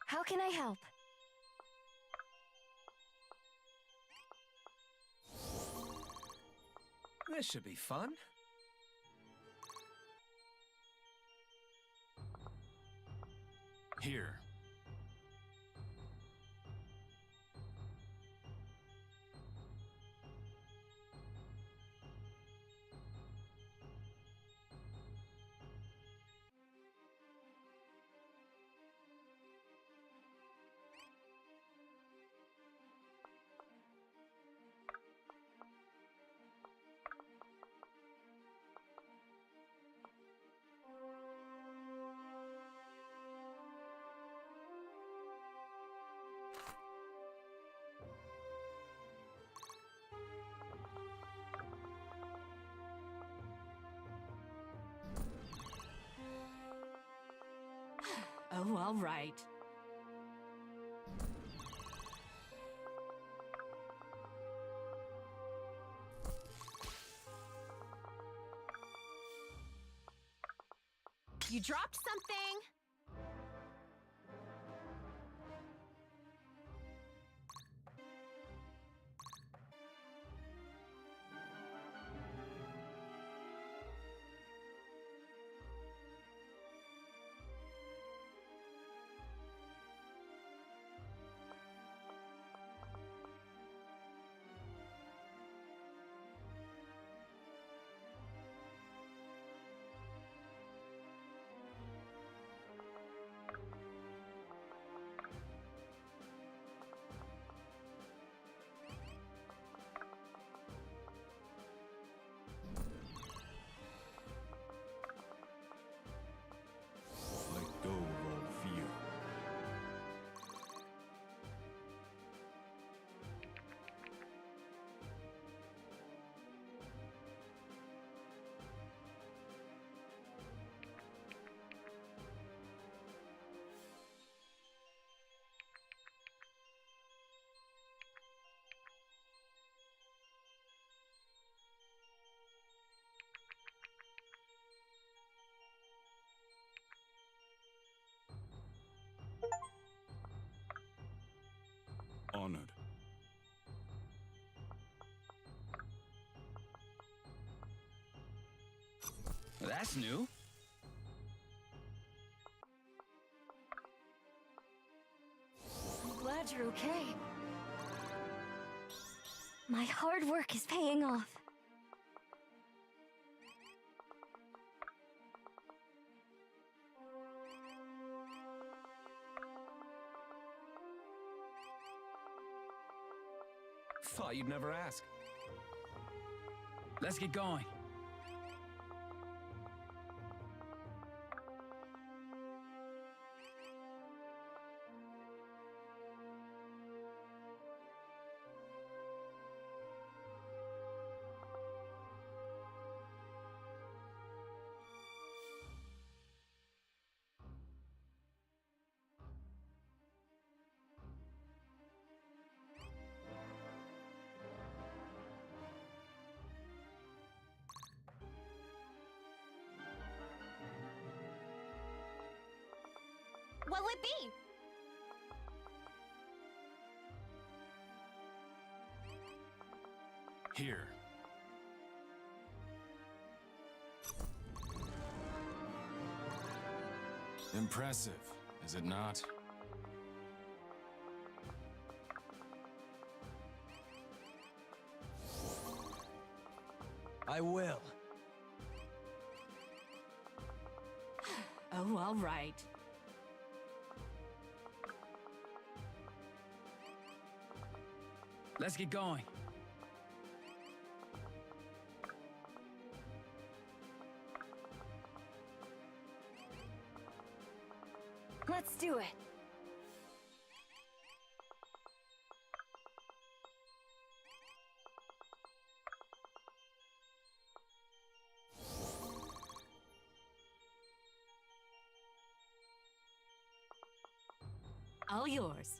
How can I help? This should be fun. Here. Oh, all right. You dropped something! Let go of all fear. Honored. That's new. I'm glad you're okay. My hard work is paying off. Thought you'd never ask. Let's get going. What'll it be? Here. Impressive, is it not? I will. Oh, all right. Let's get going. Let's do it. All yours.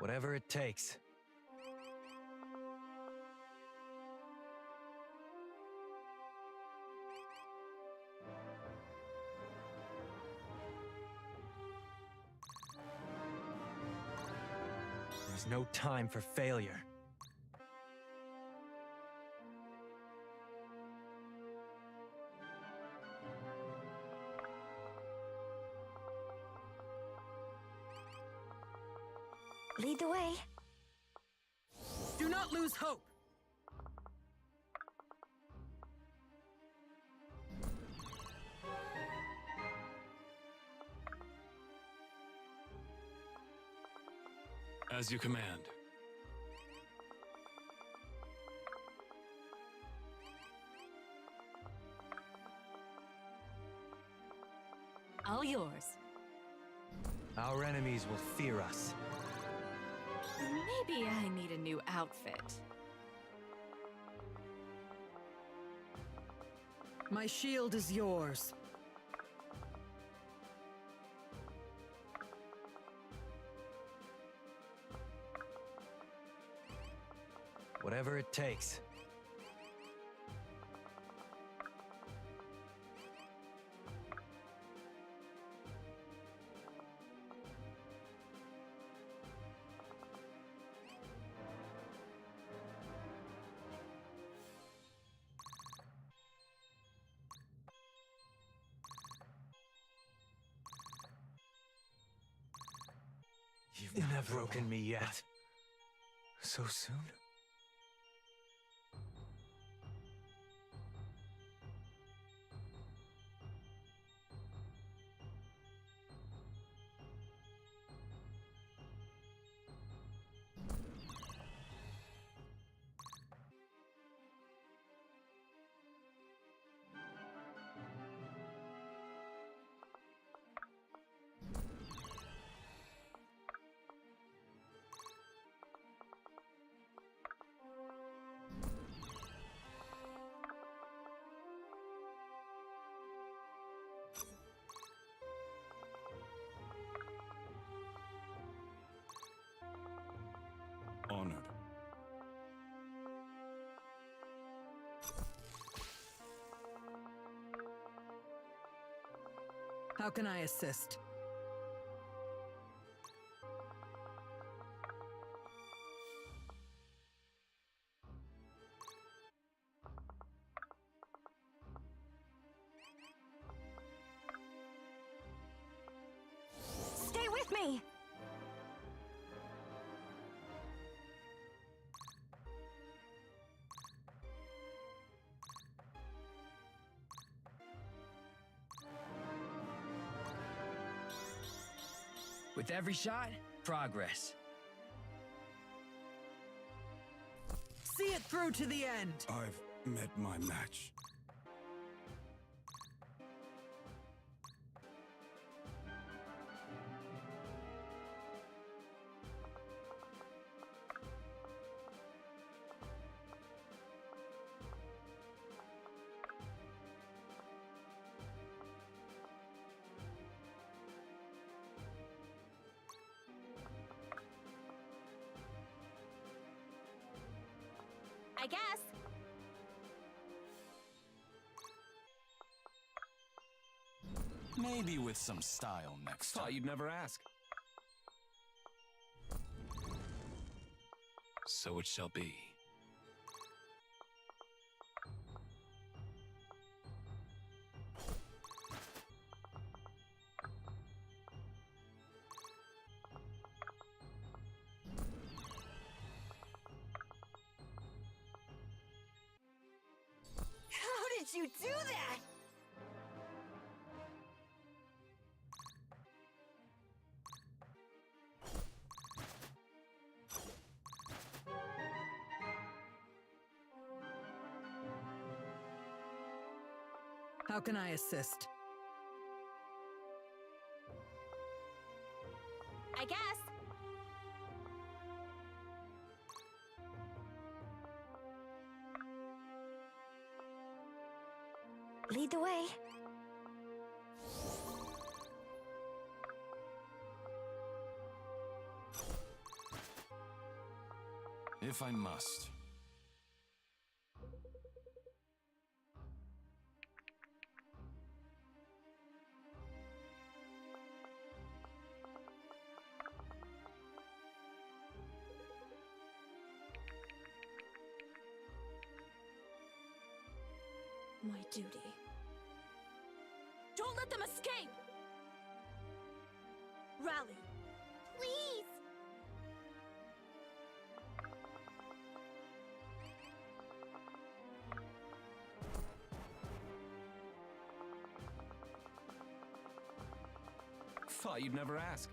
Whatever it takes. There's no time for failure. Lead the way. Do not lose hope. As you command. All yours. Our enemies will fear us. Maybe I need a new outfit. My shield is yours. Whatever it takes. You've never broken me yet. So soon? Honored. How can I assist? Stay with me! With every shot, progress. See it through to the end! I've met my match. I guess. Maybe with some style next time. Thought you'd never ask. So it shall be. How did you do that? How can I assist? I guess. Lead the way. If I must. My duty. Don't let them escape! Rally. Please! Thought you'd never ask.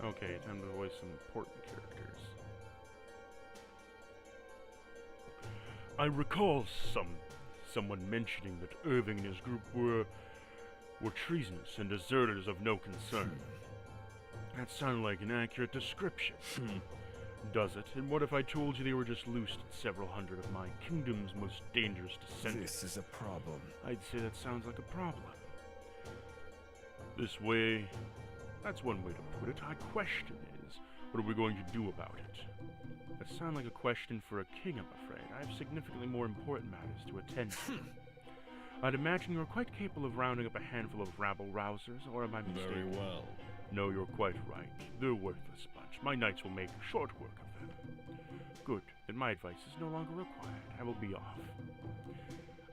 Okay, time to voice some important characters. I recall someone mentioning that Irving and his group were treasonous and deserters of no concern. That sounded like an accurate description. Does it? And what if I told you they were just loosed at several hundred of my kingdom's most dangerous descendants? This is a problem. I'd say that sounds like a problem. This way, that's one way to put it. I question it. What are we going to do about it? That sounds like a question for a king, I'm afraid. I have significantly more important matters to attend to. I'd imagine you're quite capable of rounding up a handful of rabble-rousers, or am I mistaken? Very well. No, you're quite right. They're a worthless bunch. My knights will make short work of them. Good. Then my advice is no longer required. I will be off.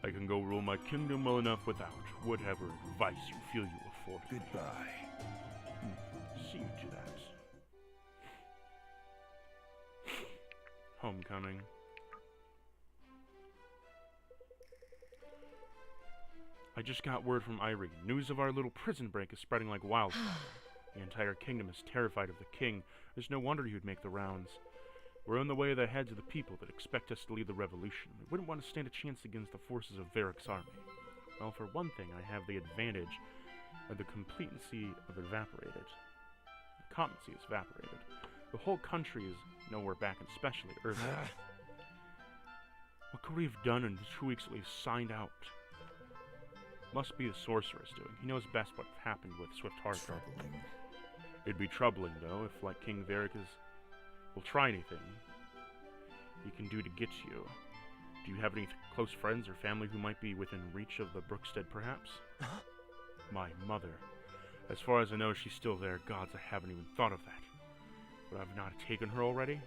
I can go rule my kingdom well enough without whatever advice you feel you afford. Goodbye. See you to that. Homecoming. I just got word from Irene. News of our little prison break is spreading like wildfire. The entire kingdom is terrified of the king. There's no wonder he would make the rounds. We're in the way of the heads of the people that expect us to lead the revolution. We wouldn't want to stand a chance against the forces of Varric's army. Well, for one thing, I have the advantage of the competency of evaporated. The competency is evaporated. The whole country is nowhere back, and especially Earth. What could we have done in the 2 weeks that we've signed out? Must be the sorcerer's doing. He knows best what happened with Swift Heart. Troubling. It'd be troubling, though, if, like King Varric will try anything he can do to get you. Do you have any close friends or family who might be within reach of the Brookstead, perhaps? My mother. As far as I know, she's still there. Gods, I haven't even thought of that. But I've not taken her already?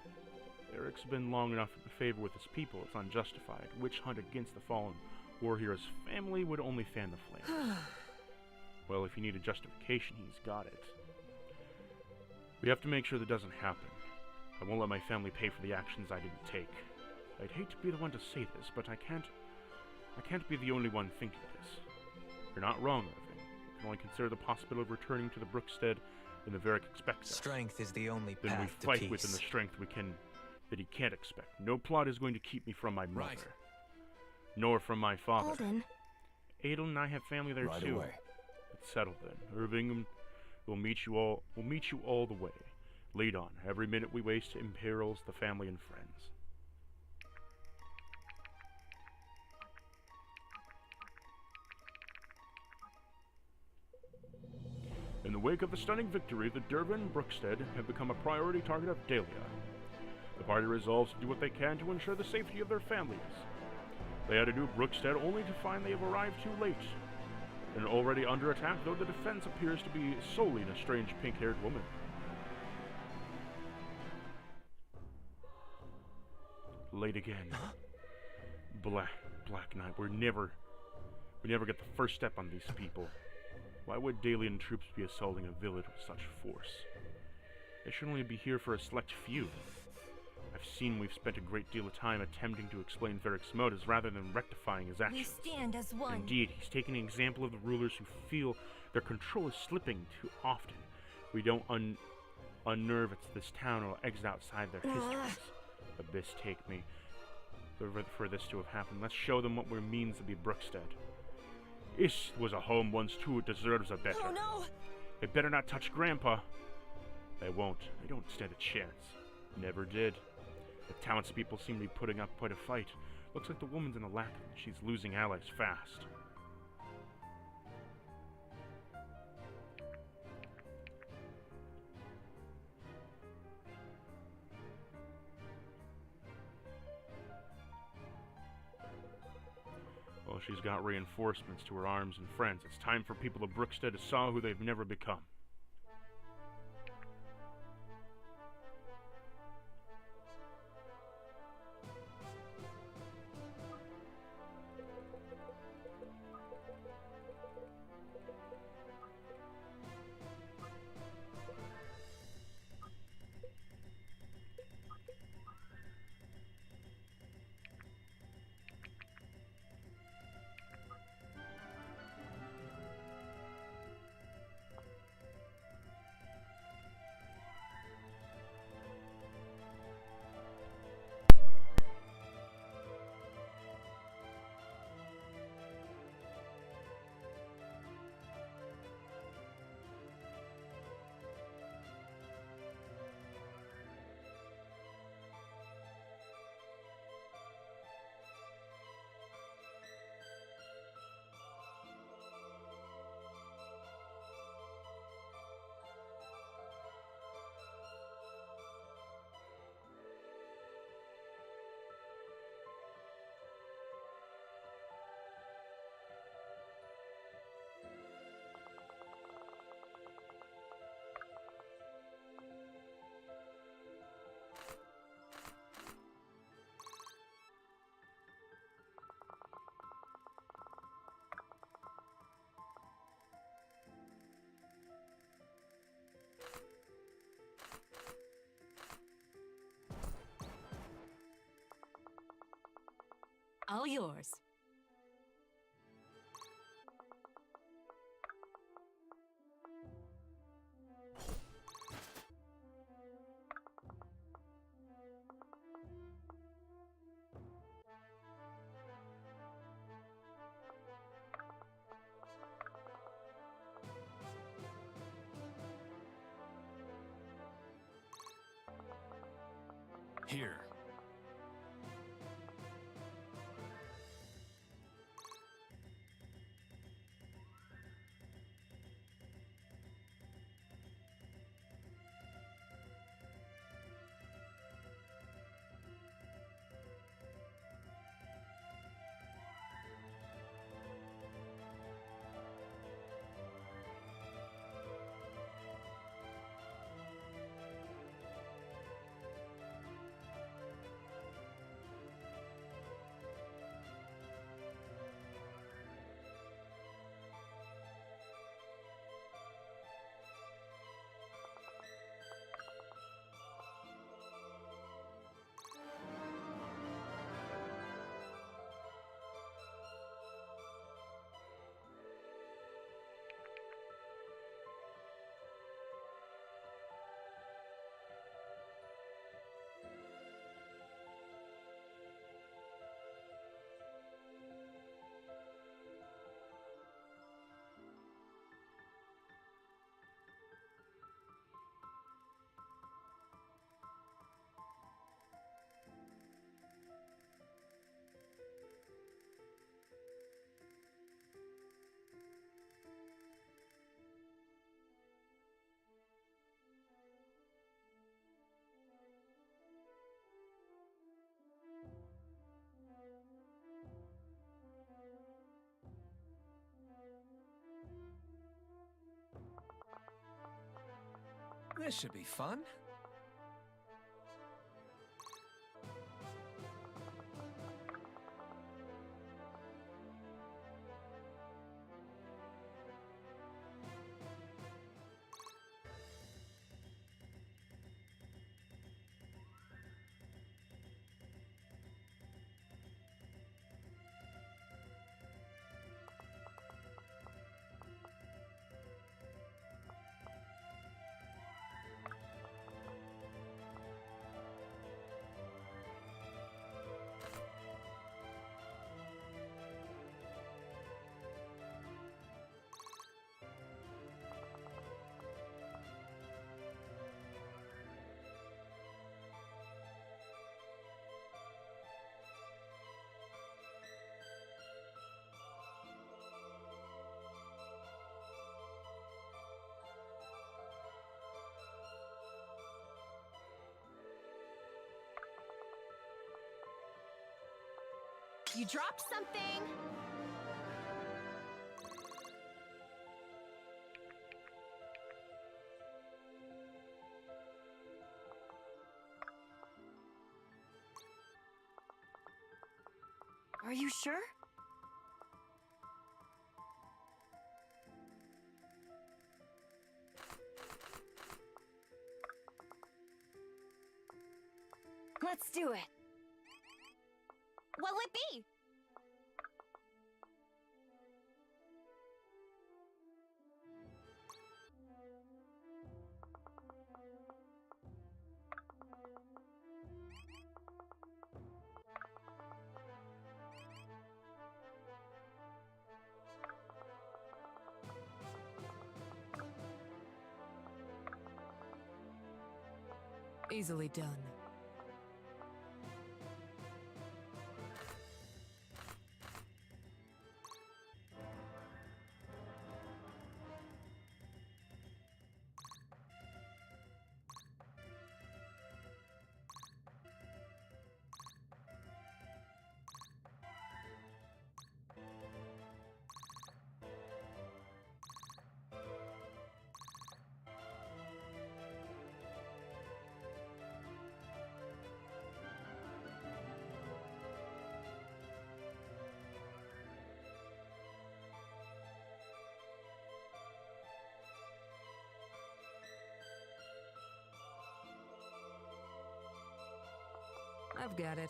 Varric's been long enough in favor with his people. It's unjustified. Witch hunt against the fallen. War hero's family would only fan the flames. Well, if you need a justification, he's got it. We have to make sure that doesn't happen. I won't let my family pay for the actions I didn't take. I'd hate to be the one to say this, but I can't be the only one thinking this. You're not wrong, Irving. We can only consider the possibility of returning to the Brookstead when the Varric expects us. Strength is the only Then we path to fight peace. within the strength that he can't expect. No plot is going to keep me from my mother. Right. Nor from my father. Alden. Adel and I have family there Right too. away. It's settled then. Irving will meet you all the way. Lead on. Every minute we waste imperils the family and friends. In the wake of the stunning victory, the Dervin Brookstead have become a priority target of Dahlia. The party resolves to do what they can to ensure the safety of their families. They had to do Brookstead only to find they have arrived too late. And already under attack, though the defense appears to be solely in a strange pink-haired woman. Late again. Black Knight, we never get the first step on these people. Why would Dalian troops be assaulting a village with such force? They should only be here for a select few. I've seen we've spent a great deal of time attempting to explain Varric's motives rather than rectifying his We actions. stand as one. Indeed, he's taking an example of the rulers who feel their control is slipping too often. We don't unnerve this town or exit outside their histories. Abyss take me. For this to have happened, let's show them what it means to be Brookstead. This was a home once too, it deserves a better. Oh no! They better not touch Grandpa. They won't. They don't stand a chance. Never did. The townspeople seem to be putting up quite a fight. Looks like the woman's in a lack. She's losing allies fast. Well, she's got reinforcements to her arms and friends. It's time for people of Brookstead to saw who they've never become. All yours. Here. This should be fun. You dropped something! Are you sure? Let's do it. What'll it be? Easily done. I've got it.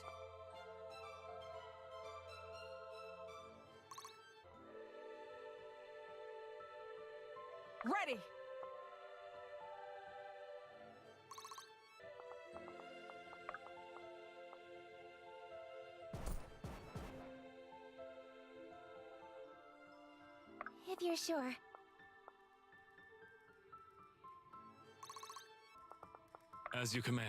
Ready! If you're sure. As you command.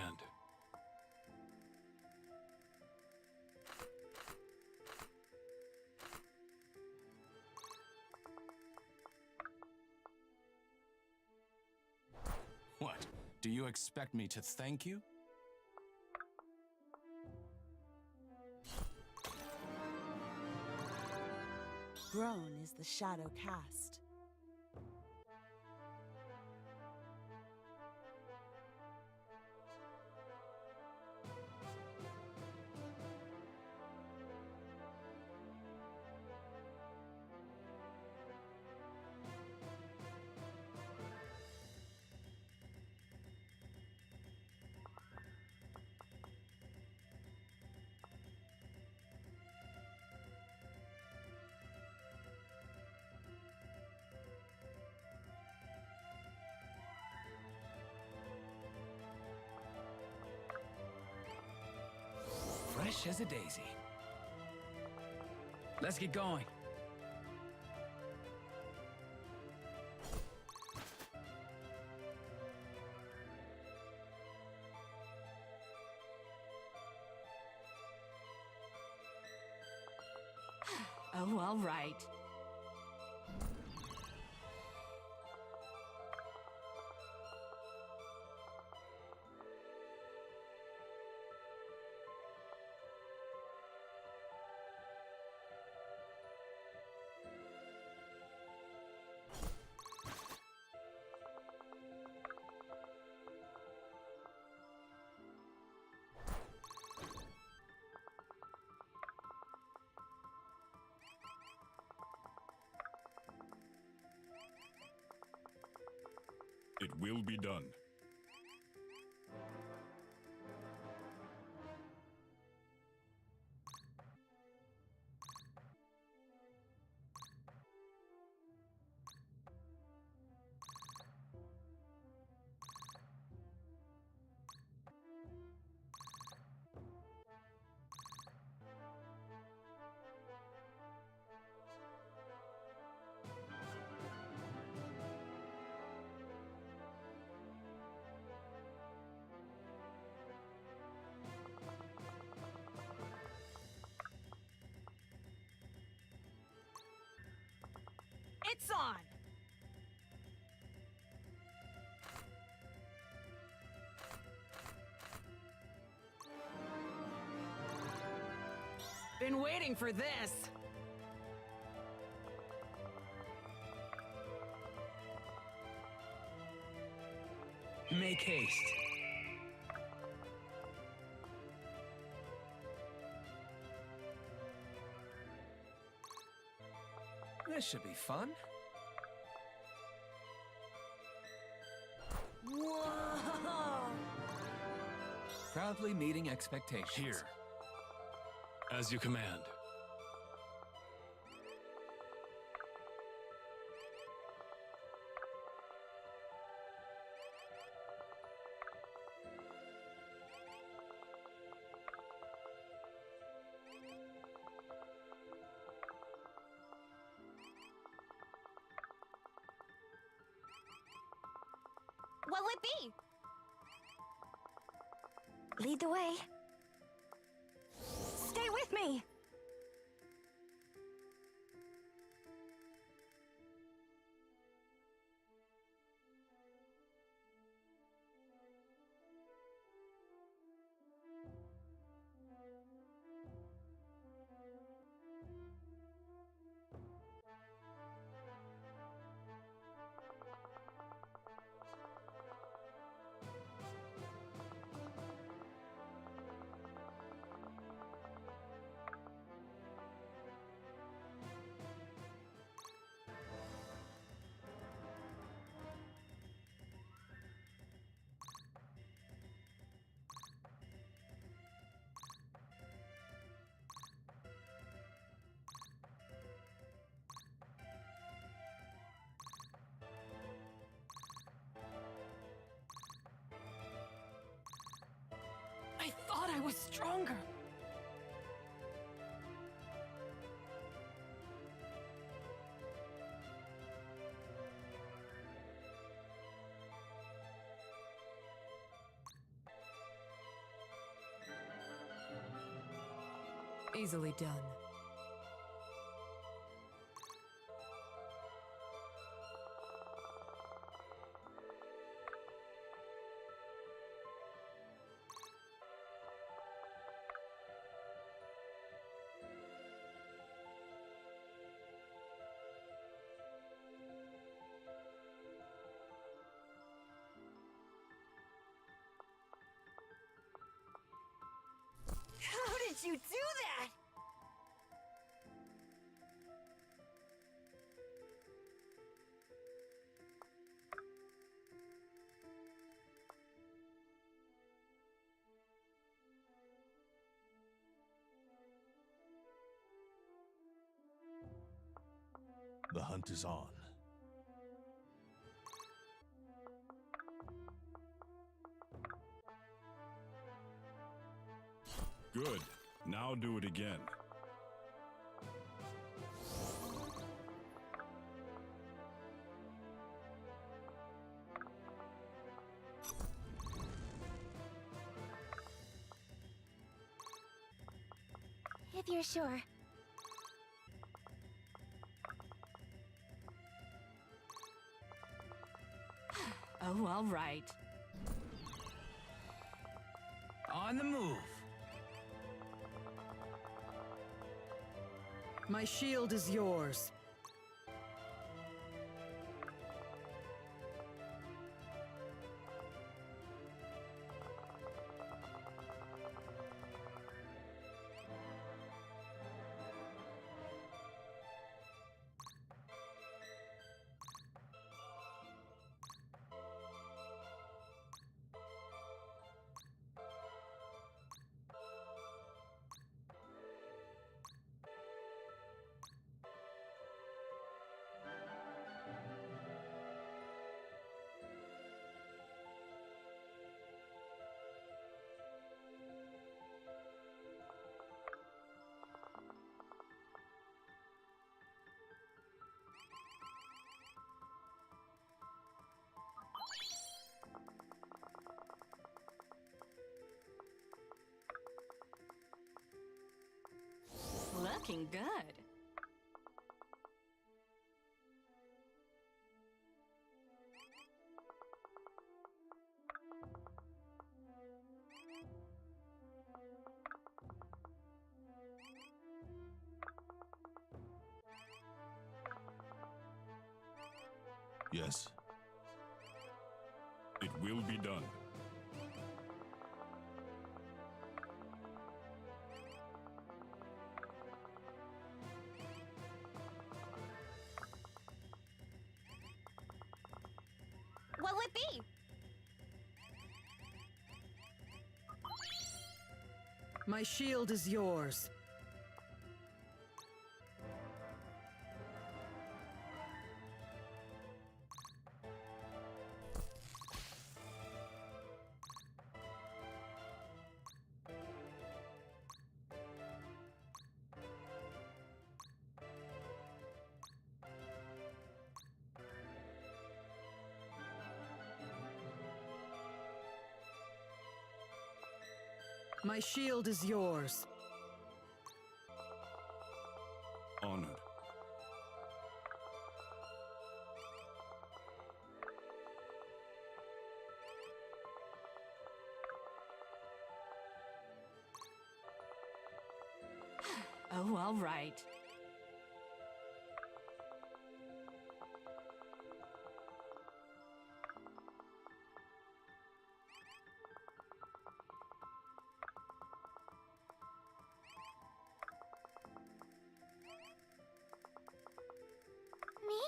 What? Do you expect me to thank you? Grown is the shadow cast. Fresh as a daisy. Let's get going. Oh, all right. It will be done. It's on! Been waiting for this! Make haste. This should be fun. Whoa! Proudly meeting expectations. Here. As you command. What'll it be? Lead the way. Stay with me! stronger. Easily done. How did you do that? The hunt is on. Good. Now do it again. If you're sure. Oh, all right. On the move. My shield is yours. Looking good. Yes. It will be done. What'll it be? My shield is yours. My shield is yours. Honored. Oh, all right. Me?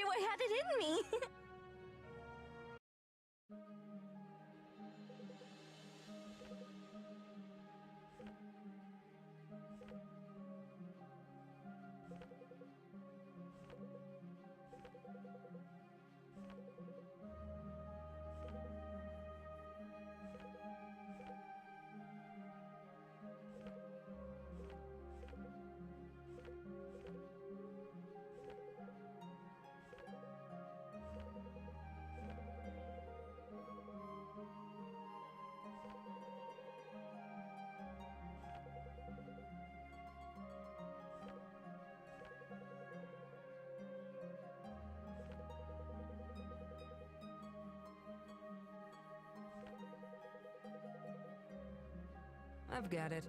knew I had it in me. I've got it.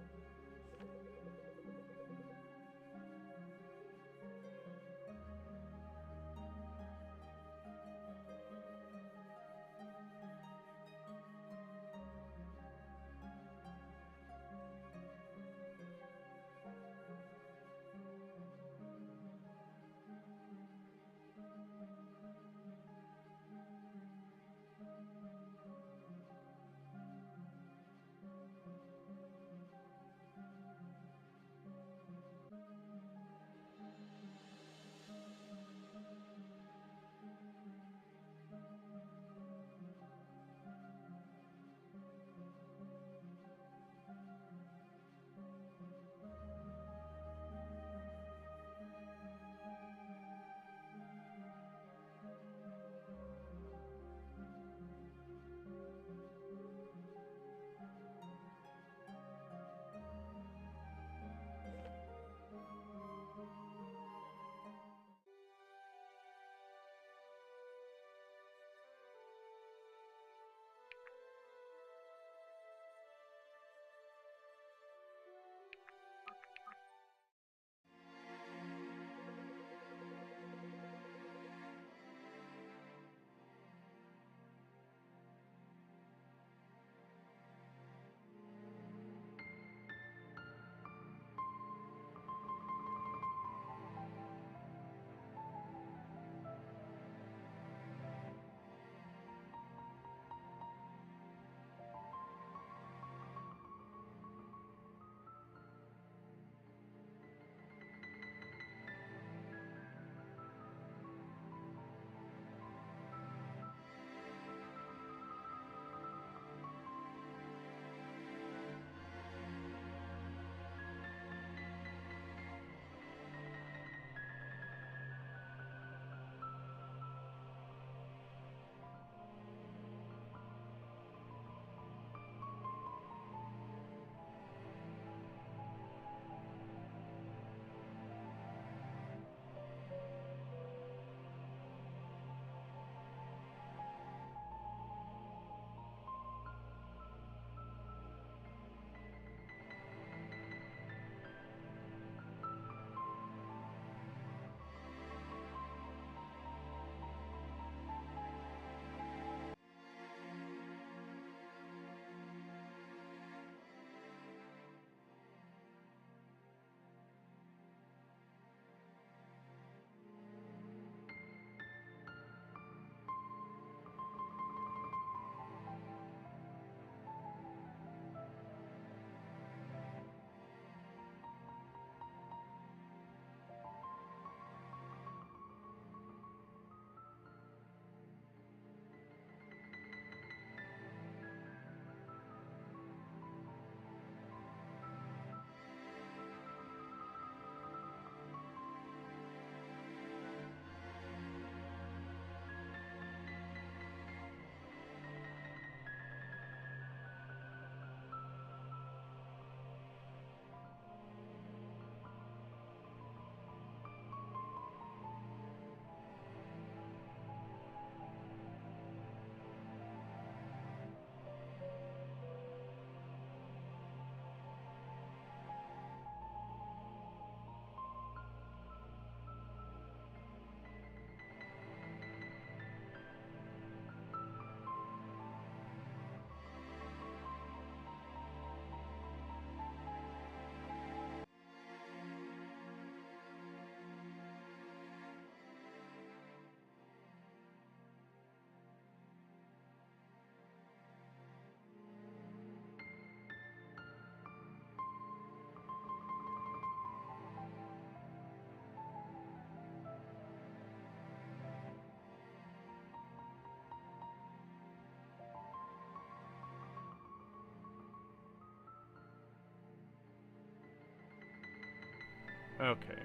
Okay.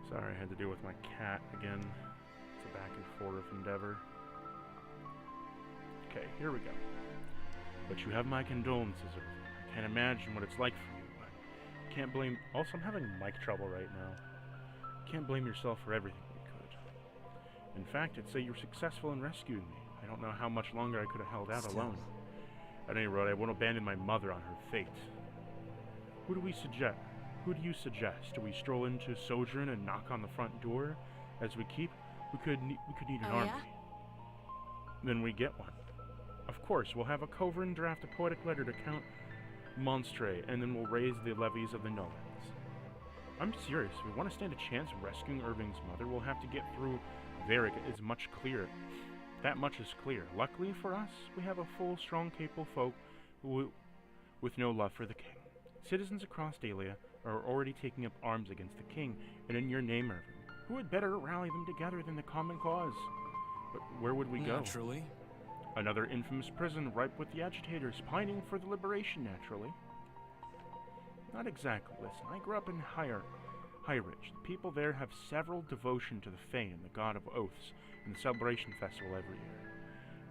Sorry, I had to deal with my cat again. It's a back and forth endeavor. Okay, here we go. But you have my condolences, Irving. I can't imagine what it's like for you, but can't blame... Also, I'm having mic trouble right now. Can't blame yourself for everything you could. In fact, I'd say you're successful in rescuing me. I don't know how much longer I could have held out alone. At any rate, I won't abandon my mother on her fate. Who do you suggest? Do we stroll into Sojourn and knock on the front door? As we keep, we could need an army. Yeah? Then we get one. Of course, we'll have a Coverin draft a poetic letter to Count Monstre, and then we'll raise the levies of the nomads. I'm serious. If we want to stand a chance of rescuing Irving's mother, we'll have to get through Varric is much clearer. That much is clear. Luckily for us, we have a full, strong, capable folk with no love for the king. Citizens across Dahlia are already taking up arms against the king, and in your name, Irving, who would better rally them together than the common cause? But where would we go? Naturally. Another infamous prison ripe with the agitators, pining for the liberation, naturally. Not exactly. Listen, I grew up in High Ridge. The people there have several devotion to the Fane, the god of oaths, and the celebration festival every year.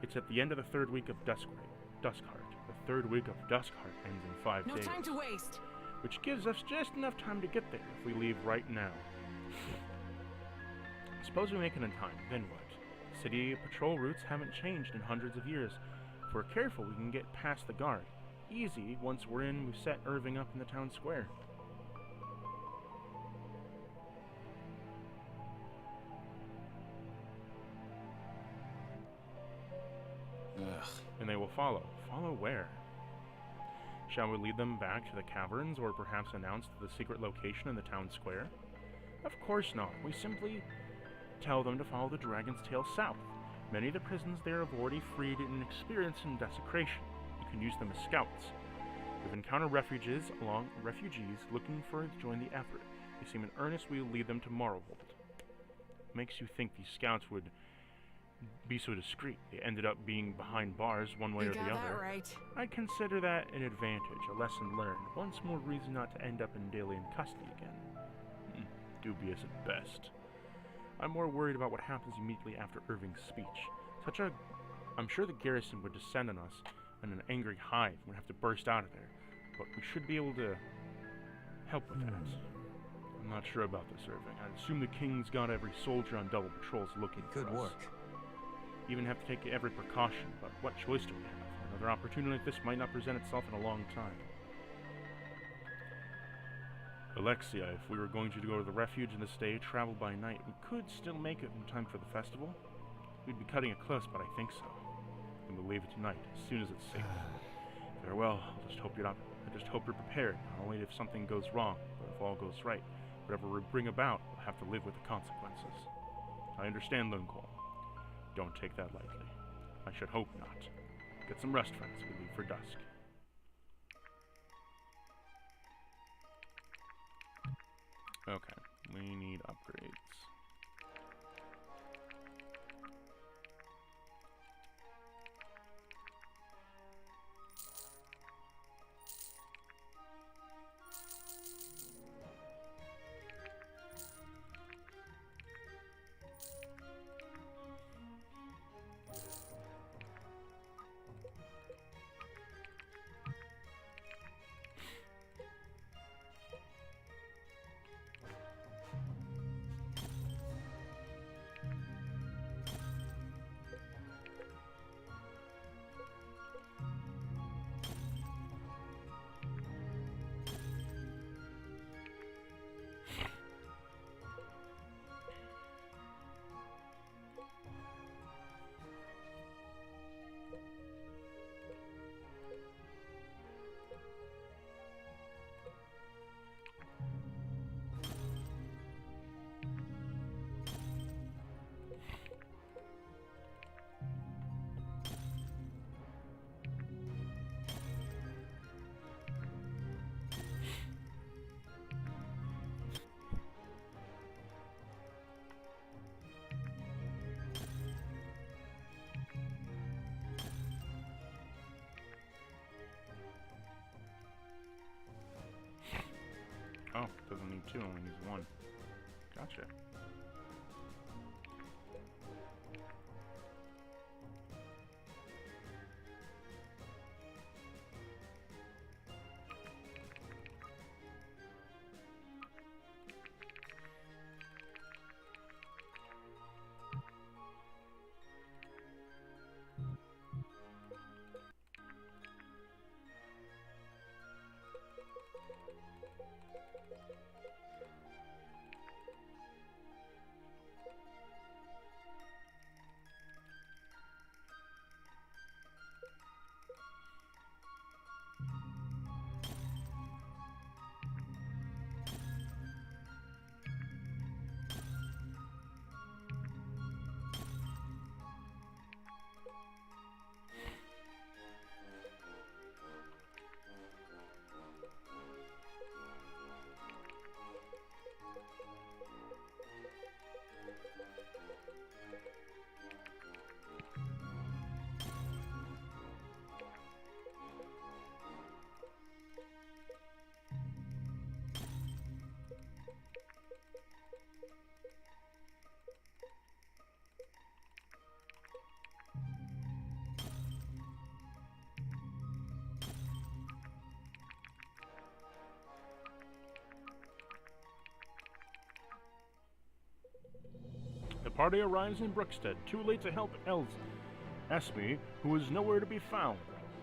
It's at the end of the third week of Duskheart. The third week of Duskheart ends in 5 days. No time to waste. Which gives us just enough time to get there if we leave right now. Suppose we make it in time, then what? City patrol routes haven't changed in hundreds of years. If we're careful, we can get past the guard. Easy, once we're in, we've set Irving up in the town square. Ugh. And they will follow. Follow where? Shall we lead them back to the caverns, or perhaps announce the secret location in the town square? Of course not. We simply tell them to follow the Dragon's Tail south. Many of the prisons there have already freed and experienced in desecration. You can use them as scouts. We've encountered refugees looking to join the effort. They seem in earnest. We will lead them to Morrowold. Makes you think these scouts would be so discreet. They ended up being behind bars one way or the other. That right. I'd consider that an advantage, a lesson learned. Once more reason not to end up in Dalian custody again. Dubious at best. I'm more worried about what happens immediately after Irving's speech. I'm sure the garrison would descend on us in an angry hive and would have to burst out of there. But we should be able to help with that. I'm not sure about this, Irving. I'd assume the king's got every soldier on double patrols looking for us. Good work. Even have to take every precaution, but what choice do we have? Another opportunity like this might not present itself in a long time. Alexia, if we were going to go to the refuge in this day, travel by night, we could still make it in time for the festival. We'd be cutting it close, but I think so. Then we'll leave it tonight, as soon as it's safe. Farewell. I just hope you're prepared, not only if something goes wrong, but if all goes right. Whatever we bring about, we'll have to live with the consequences. I understand, Lungol. Don't take that lightly. I should hope not. Get some rest, friends. We leave for dusk. Okay, we need upgrades. 2, only needs 1. Gotcha. The party arrives in Brookstead, too late to help Esme, who is nowhere to be found.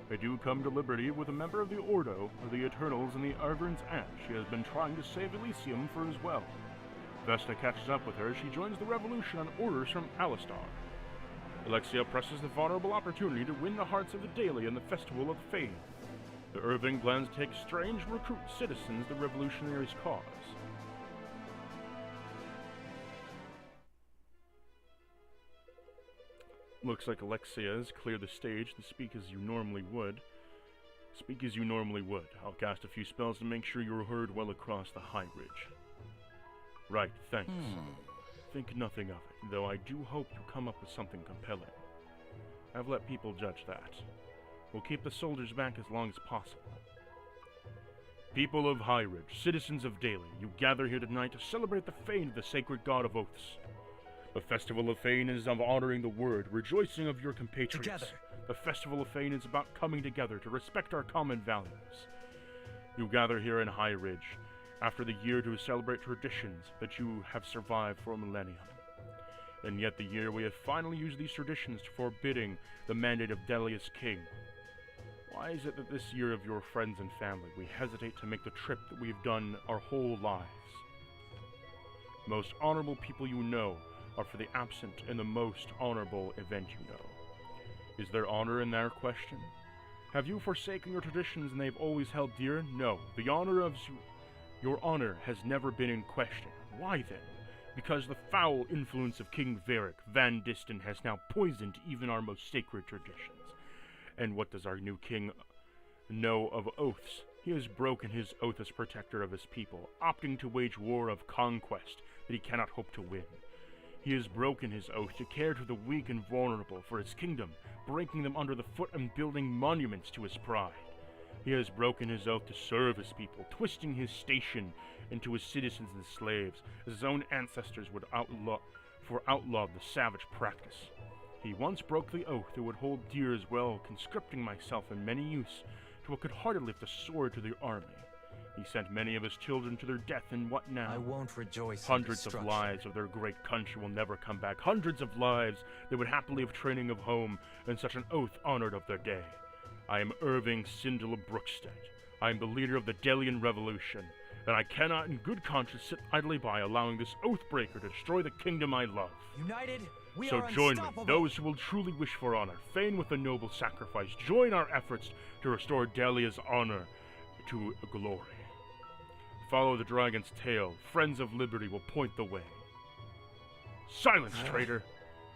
They do come to Liberty with a member of the Ordo, of the Eternals, and the Arvern's aunt. She has been trying to save Elysium for as well. Vesta catches up with her. She joins the revolution on orders from Alistar. Alexia presses the vulnerable opportunity to win the hearts of the Daily in the Festival of Fame. The Irving plans to take strange recruit citizens the revolutionaries' cause. Looks like Alexia has cleared the stage to speak as you normally would. Speak as you normally would. I'll cast a few spells to make sure you're heard well across the High Ridge. Right, thanks. Think nothing of it, though I do hope you come up with something compelling. I've let people judge that. We'll keep the soldiers back as long as possible. People of High Ridge, citizens of Daily, you gather here tonight to celebrate the fane of the sacred god of oaths. The Festival of Fane is of honoring the word, rejoicing of your compatriots. Together. The Festival of Fane is about coming together to respect our common values. You gather here in High Ridge, after the year to celebrate traditions that you have survived for a millennium. And yet the year we have finally used these traditions to forbidding the mandate of Delia's king. Why is it that this year of your friends and family we hesitate to make the trip that we've done our whole lives? Most honorable people you know are for the absent in the most honorable event you know. Is there honor in their question? Have you forsaken your traditions and they've always held dear? No, the honor of your honor has never been in question. Why then? Because the foul influence of King Varric Van Disten has now poisoned even our most sacred traditions. And what does our new king know of oaths? He has broken his oath as protector of his people, opting to wage war of conquest that he cannot hope to win. He has broken his oath to care to the weak and vulnerable for his kingdom, breaking them under the foot and building monuments to his pride. He has broken his oath to serve his people, twisting his station into his citizens and slaves, as his own ancestors would outlawed the savage practice. He once broke the oath that would hold dear as well, conscripting myself and many youths to what could hardly lift a sword to the army. He sent many of his children to their death, and what now? I won't rejoice in Hundreds of destruction. lives of their great country will never come back. Hundreds of lives they would happily have training of home, and such an oath honored of their day. I am Irving Sindel of Brookstead. I am the leader of the Delian Revolution, and I cannot in good conscience sit idly by allowing this oath-breaker to destroy the kingdom I love. United, we So are join me, unstoppable. those who will truly wish for honor, fain with a noble sacrifice. Join our efforts to restore Delia's honor to glory. Follow the dragon's tail. Friends of liberty will point the way. Silence, traitor!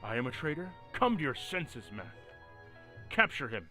I am a traitor? Come to your senses, man. Capture him.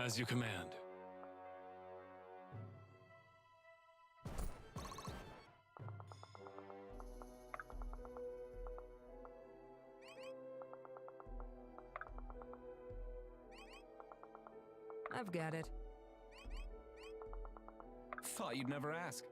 As you command. I've got it. Thought you'd never ask.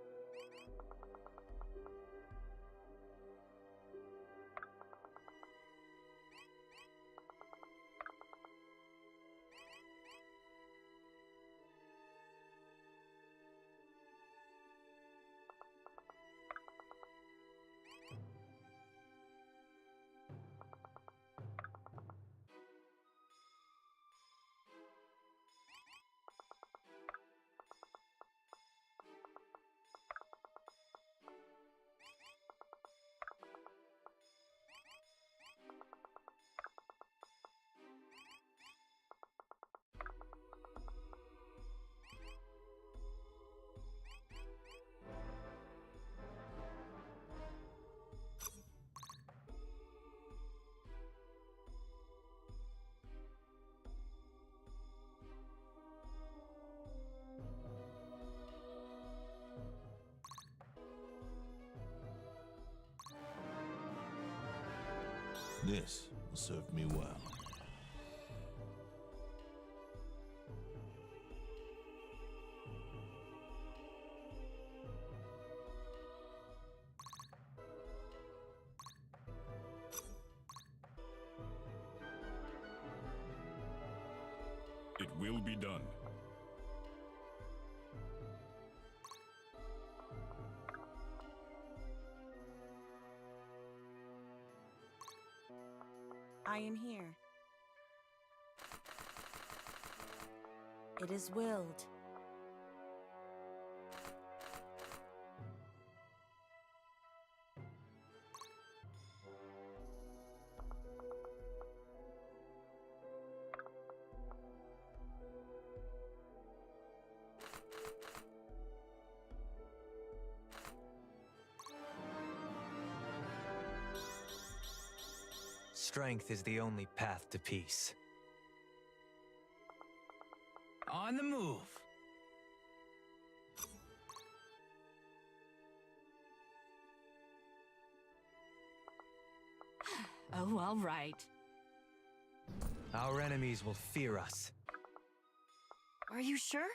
This will serve me well. It will be done. I am here. It is willed. Strength is the only path to peace. On the move. Oh, all right. Our enemies will fear us. Are you sure?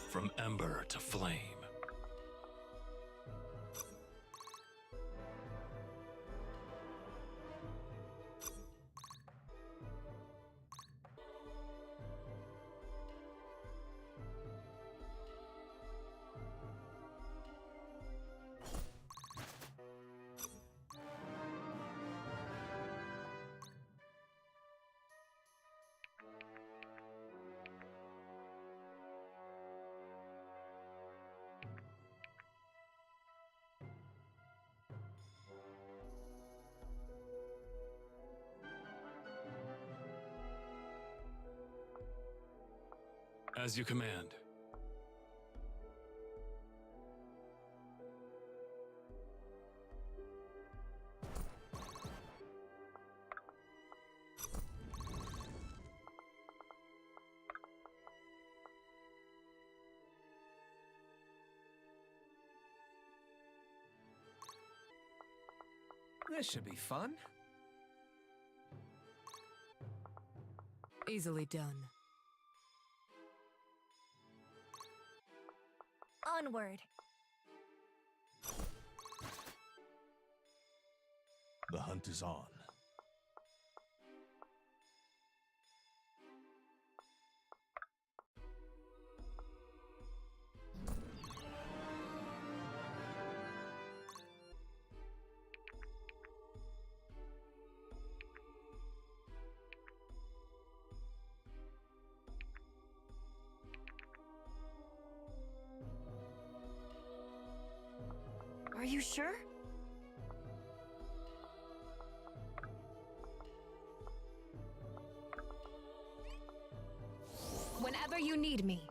From ember to flame. As you command. This should be fun. Easily done. Onward. The hunt is on. you sure? Whenever you need me.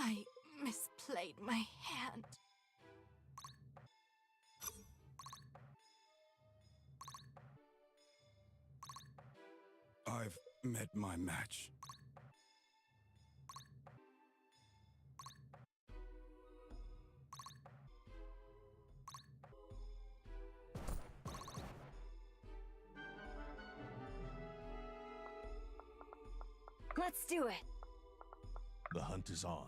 I misplayed my hand. I've met my match. Let's do it. The hunt is on.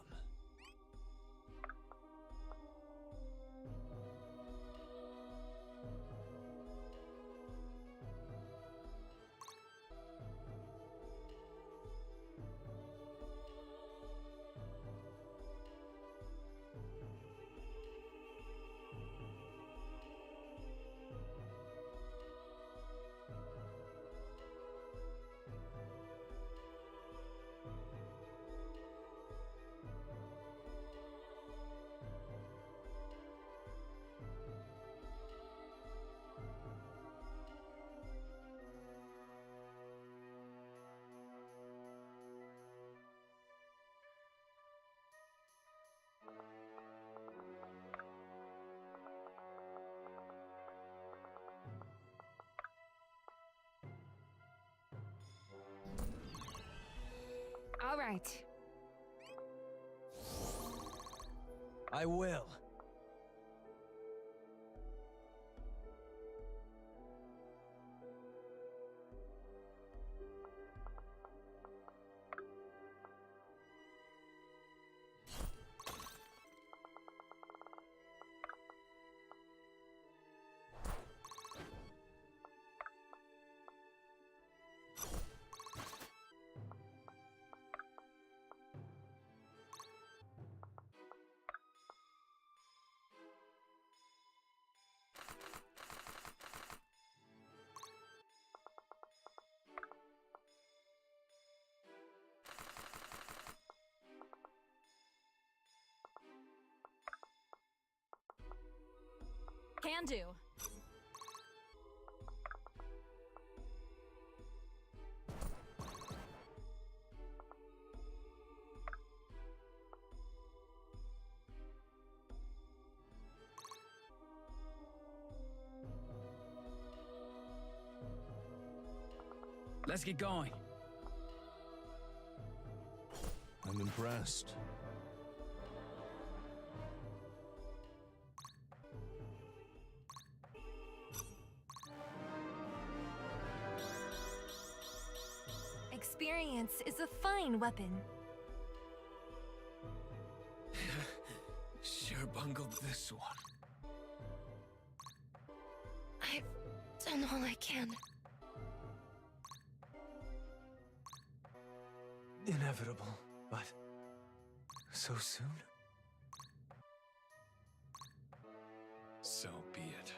All right. I will. Can do. Let's get going. I'm impressed. Experience is a fine weapon. Sure bungled this one. I've done all I can. Inevitable, but so soon? So be it.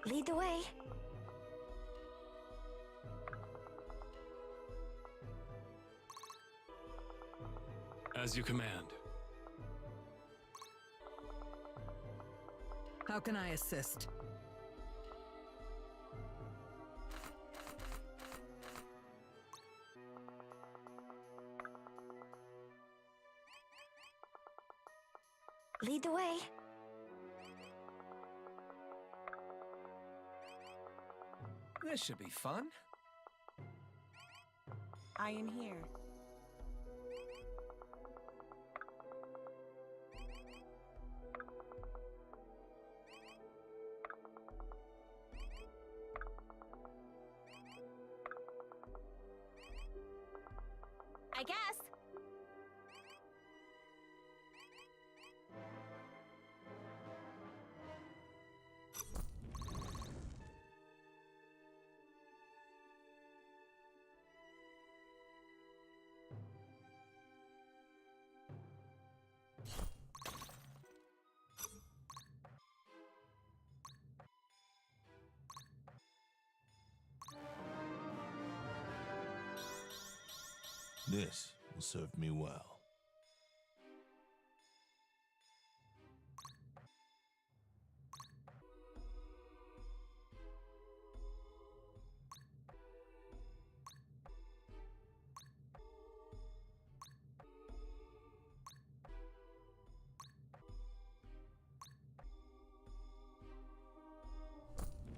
Lead the way. As you command. How can I assist? Lead the way. This should be fun. I am here. I guess. This will serve me well.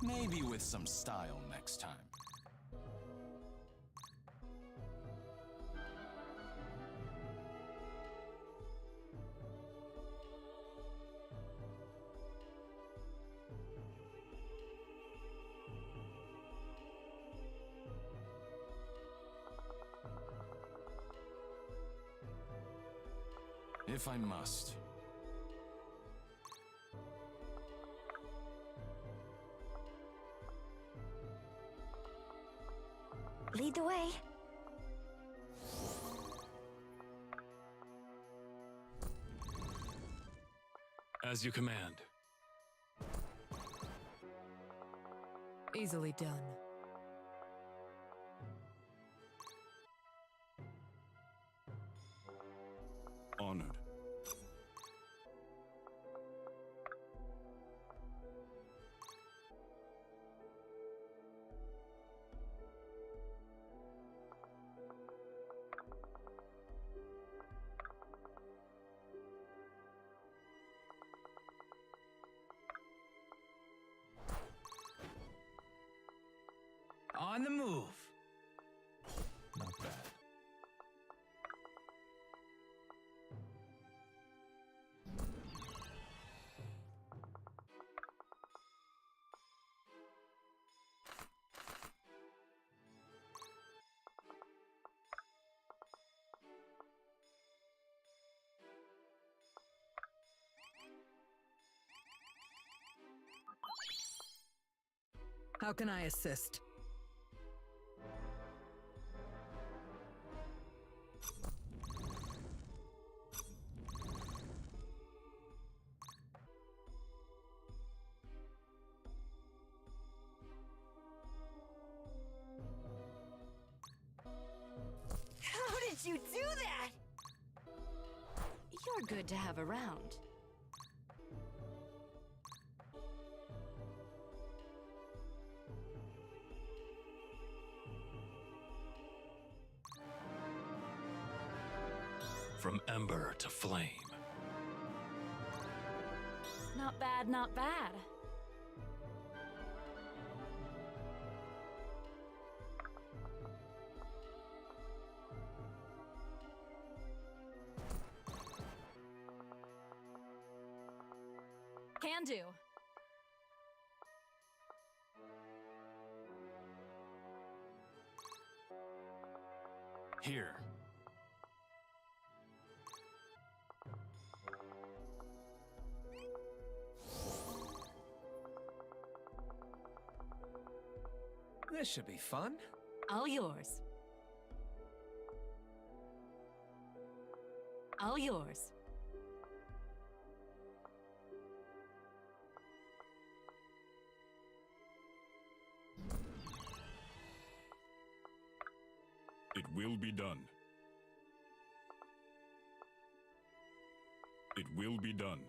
Maybe with some style next time. If I must. Lead the way. As you command. Easily done. Honored. On the move. Not bad. How can I assist? How did you do that? You're good to have around. From ember to flame. Not bad, not bad. Can do. Here. This should be fun. All yours. All yours. will be done. It will be done.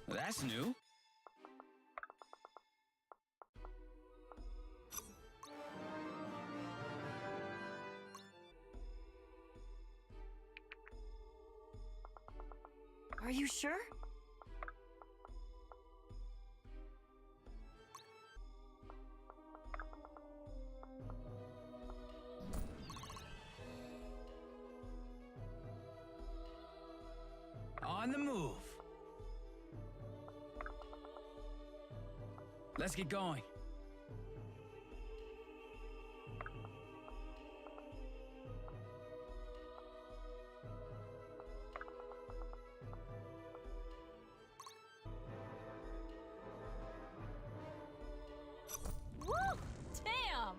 That's new. Are you sure? On the move. Let's get going. Woo! Damn!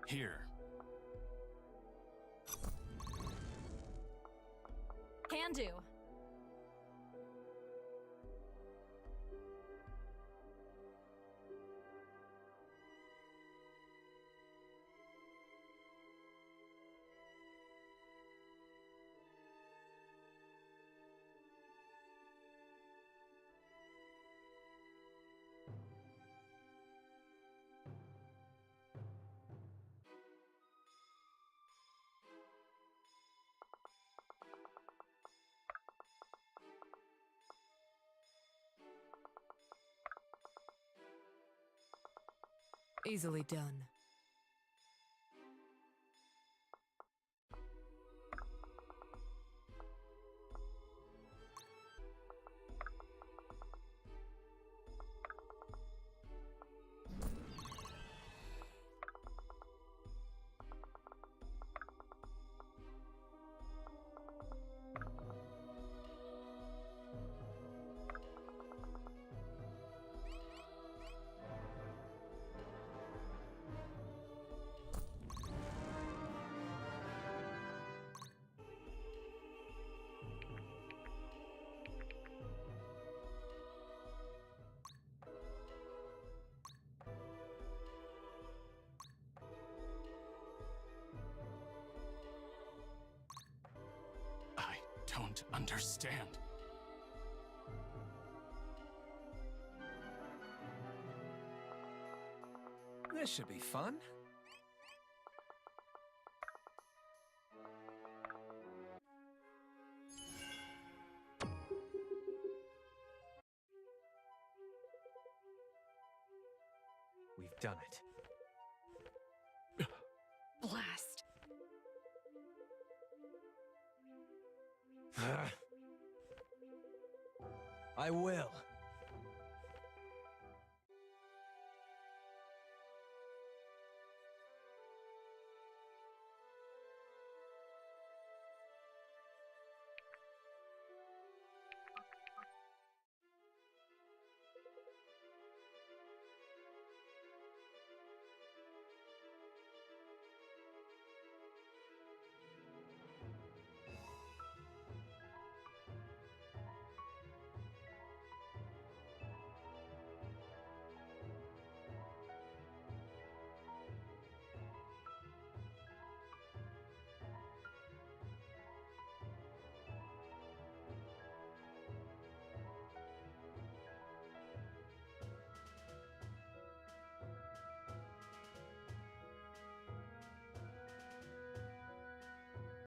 Here. Can do. Easily done. I don't understand. This should be fun. We've done it. Blast. I will.